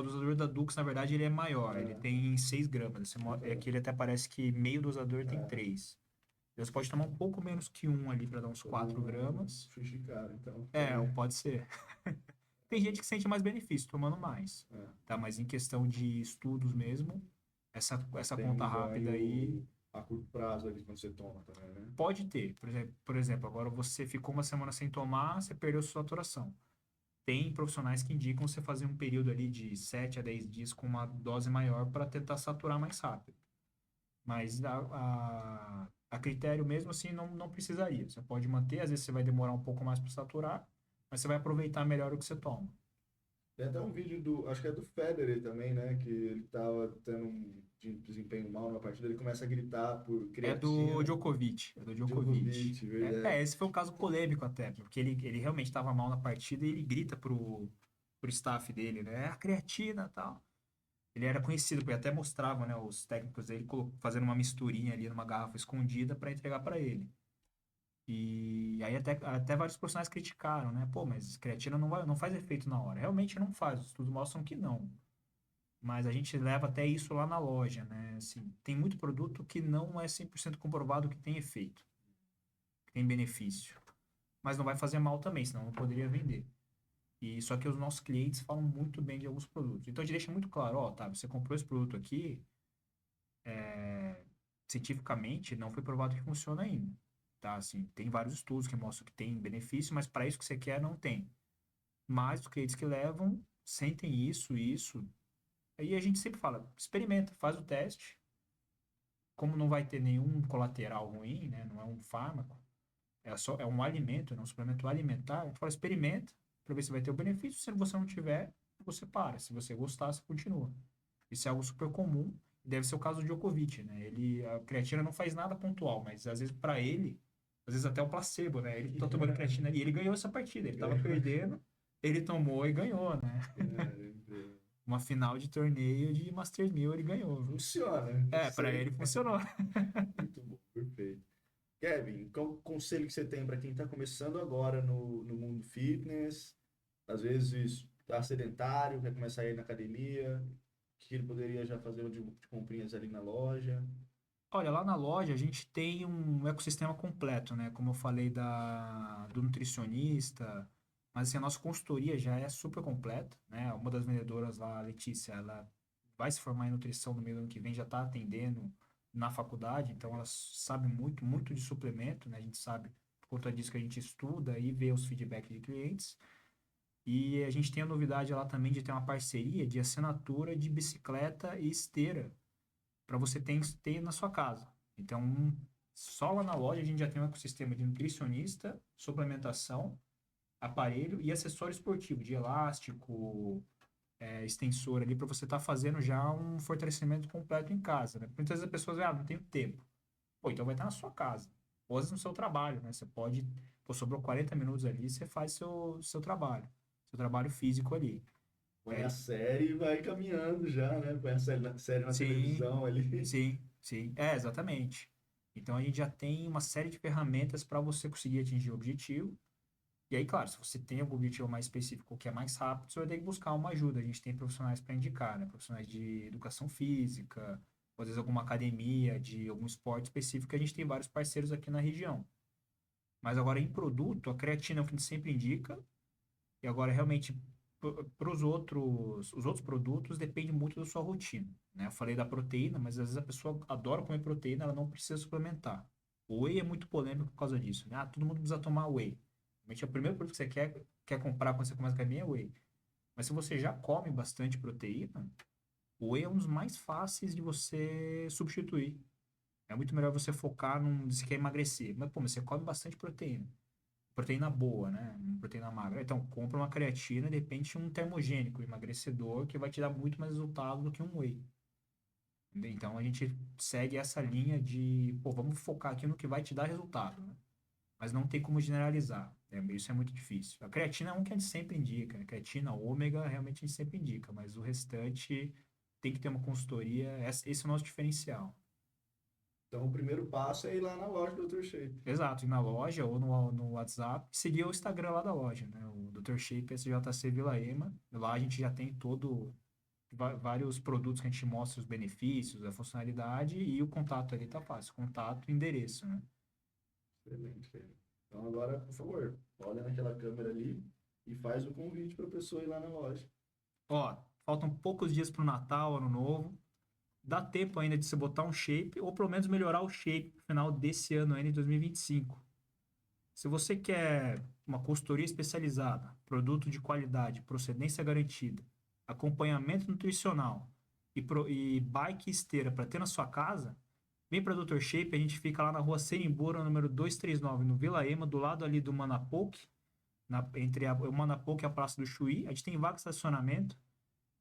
dosador da Dux, na verdade, ele é maior. Ele É, tem 6 gramas. Aqui ele até parece que meio dosador tem é, 3. Você pode tomar um pouco menos que um ali para dar uns 4 gramas. xixi, cara. Então, Pode ser. Tem gente que sente mais benefício tomando mais, é, tá? Mas em questão de estudos mesmo, essa tem conta um rápida aí ganho a curto prazo ali quando você toma também, né? pode ter. Por exemplo, agora você ficou uma semana sem tomar, você perdeu sua saturação. Tem profissionais que indicam você fazer um período ali de 7 a 10 dias com uma dose maior para tentar saturar mais rápido. Mas a critério mesmo assim não precisaria. Você pode manter, às vezes você vai demorar um pouco mais para saturar, mas você vai aproveitar melhor o que você toma. Tem até um vídeo acho que é do Federer também, né? Que ele tava tendo um desempenho mal na partida, ele começa a gritar por É do creatina, Djokovic. É do Djokovic. Djokovic, verdade. Esse foi um caso polêmico até, porque ele realmente estava mal na partida e ele grita pro staff dele, né? É a creatina e tal. Ele era conhecido, porque até mostravam, né, os técnicos dele fazendo uma misturinha ali numa garrafa escondida para entregar para ele. E aí até vários profissionais criticaram, né? Pô, mas creatina não faz efeito na hora. Realmente não faz, os estudos mostram que não. Mas a gente leva até isso lá na loja, né? Assim, tem muito produto que não é 100% comprovado que tem efeito, que tem benefício. Mas não vai fazer mal também, senão não poderia vender. E só que os nossos clientes falam muito bem de alguns produtos. Então a gente deixa muito claro, ó, tá, você comprou esse produto aqui, cientificamente não foi provado que funciona ainda. Tá, assim, tem vários estudos que mostram que tem benefício, mas para isso que você quer não tem. Mas os clientes que levam sentem isso. Aí a gente sempre fala, experimenta, faz o teste. Como não vai ter nenhum colateral ruim, né? Não é um fármaco, é um alimento, né? Um suplemento alimentar. A gente fala, experimenta para ver se vai ter o benefício. Se você não tiver, você para. Se você gostar, você continua. Isso é algo super comum. Deve ser o caso do Djokovic, né? A creatina não faz nada pontual, mas às vezes para ele, às vezes até o placebo, né? Ele tá tomando creatina e ele ganhou essa partida. Ele tava perdendo, ele tomou e ganhou, né? Caramba. Uma final de torneio de Masters 1000 ele ganhou. Funciona, não Para sei. ele funcionou. Muito bom, perfeito. Kevin, qual o conselho que você tem para quem está começando agora no mundo fitness? Às vezes está sedentário, quer começar a ir na academia, o que ele poderia já fazer de comprinhas ali na loja? Olha, lá na loja a gente tem um ecossistema completo, né? Como eu falei do nutricionista, mas assim, a nossa consultoria já é super completa, né? Uma das vendedoras lá, a Letícia, ela vai se formar em nutrição no meio do ano que vem, já está atendendo na faculdade, então ela sabe muito, muito de suplemento, né? A gente sabe por conta disso que a gente estuda e vê os feedbacks de clientes. E a gente tem a novidade lá também de ter uma parceria de assinatura de bicicleta e esteira para você ter na sua casa. Então, só lá na loja a gente já tem um ecossistema de nutricionista, suplementação, aparelho e acessório esportivo, de elástico, extensor ali, para você estar fazendo já um fortalecimento completo em casa, né? Muitas vezes as pessoas, não tenho tempo. Pô, então vai estar na sua casa. Ou às vezes no seu trabalho, né? Você pode, pô, sobrou 40 minutos ali, você faz seu trabalho físico ali. Põe a É, série e vai caminhando já, né? Põe a série na sim, televisão ali. sim, exatamente. Então a gente já tem uma série de ferramentas para você conseguir atingir o objetivo. E aí, claro, se você tem algum objetivo mais específico que é mais rápido, você vai ter que buscar uma ajuda. A gente tem profissionais para indicar, né? Profissionais de educação física, ou às vezes alguma academia de algum esporte específico, a gente tem vários parceiros aqui na região. Mas agora em produto, a creatina é o que a gente sempre indica. E agora realmente para os outros produtos depende muito da sua rotina, né? Eu falei da proteína, mas às vezes a pessoa adora comer proteína, ela não precisa suplementar. O whey é muito polêmico por causa disso, né? Ah, todo mundo precisa tomar whey. Realmente, é o primeiro produto que você quer comprar quando você começa a academia é whey. Mas se você já come bastante proteína, o whey é um dos mais fáceis de você substituir. É muito melhor você focar num, se quer emagrecer. Mas, pô, mas você come bastante proteína. Proteína boa, né? Proteína magra. Então, compra uma creatina, de repente um termogênico, emagrecedor, que vai te dar muito mais resultado do que um whey. Entendeu? Então, a gente segue essa linha de, pô, vamos focar aqui no que vai te dar resultado, né? Mas não tem como generalizar. Isso é muito difícil. A creatina é um que a gente sempre indica, né? Creatina, ômega, realmente a gente sempre indica, mas o restante tem que ter uma consultoria. Esse é o nosso diferencial. Então, o primeiro passo é ir lá na loja do Dr. Shape. Exato, ir na loja ou no WhatsApp, seguir o Instagram lá da loja, né? O Dr. Shape SJC Vila Ema. Lá a gente já tem vários produtos que a gente mostra os benefícios, a funcionalidade e o contato ali tá fácil. Contato e endereço, né? Excelente, cara. Então, agora, por favor, olha naquela câmera ali e faz o convite para a pessoa ir lá na loja. Ó, faltam poucos dias pro Natal, Ano Novo. Dá tempo ainda de você botar um shape, ou pelo menos melhorar o shape no final desse ano ainda, de 2025. Se você quer uma consultoria especializada, produto de qualidade, procedência garantida, acompanhamento nutricional e bike e esteira para ter na sua casa, vem para Dr. Shape, a gente fica lá na rua Serimbora, número 239, no Vila Ema, do lado ali do Manapoque, entre o Manapoque e a Praça do Chuí. A gente tem vaga de estacionamento.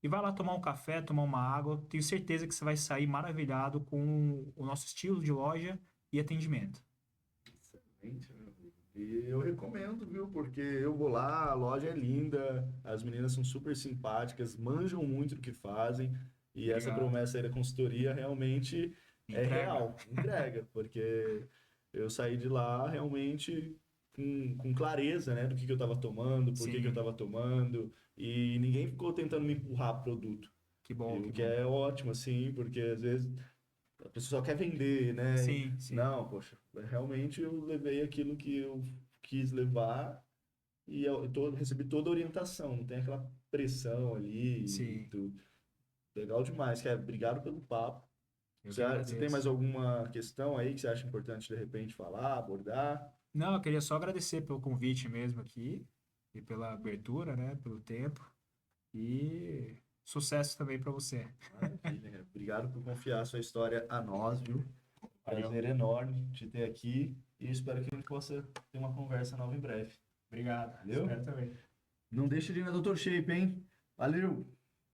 E vai lá tomar um café, tomar uma água. Tenho certeza que você vai sair maravilhado com o nosso estilo de loja e atendimento. Excelente, meu amigo. E eu recomendo, viu? Porque eu vou lá, a loja é linda, as meninas são super simpáticas, manjam muito do que fazem. E essa Obrigado. promessa aí da consultoria realmente é Entrega. real, entrega, porque eu saí de lá realmente com clareza, né, do que eu estava tomando, por que eu Sim, estava tomando, e ninguém ficou tentando me empurrar produto. que E bom, o que que bom. é ótimo, assim, porque às vezes a pessoa só quer vender, né? Sim, sim, Não, poxa, realmente eu levei aquilo que eu quis levar e recebi toda a orientação, não tem aquela pressão ali e sim. tudo. Legal demais, cara. Obrigado pelo papo. Eu que Você tem mais agradeço. alguma questão aí que você acha importante de repente falar, abordar? Não, eu queria só agradecer pelo convite mesmo aqui e pela abertura, né, pelo tempo. E sucesso também para você. Maravilha, cara. Obrigado por confiar a sua história a nós, viu? Valeu. Prazer enorme te ter aqui e espero que a gente possa ter uma conversa nova em breve. Obrigado. Valeu? Espero também. Não deixe de ir na Dr. Shape, hein? Valeu!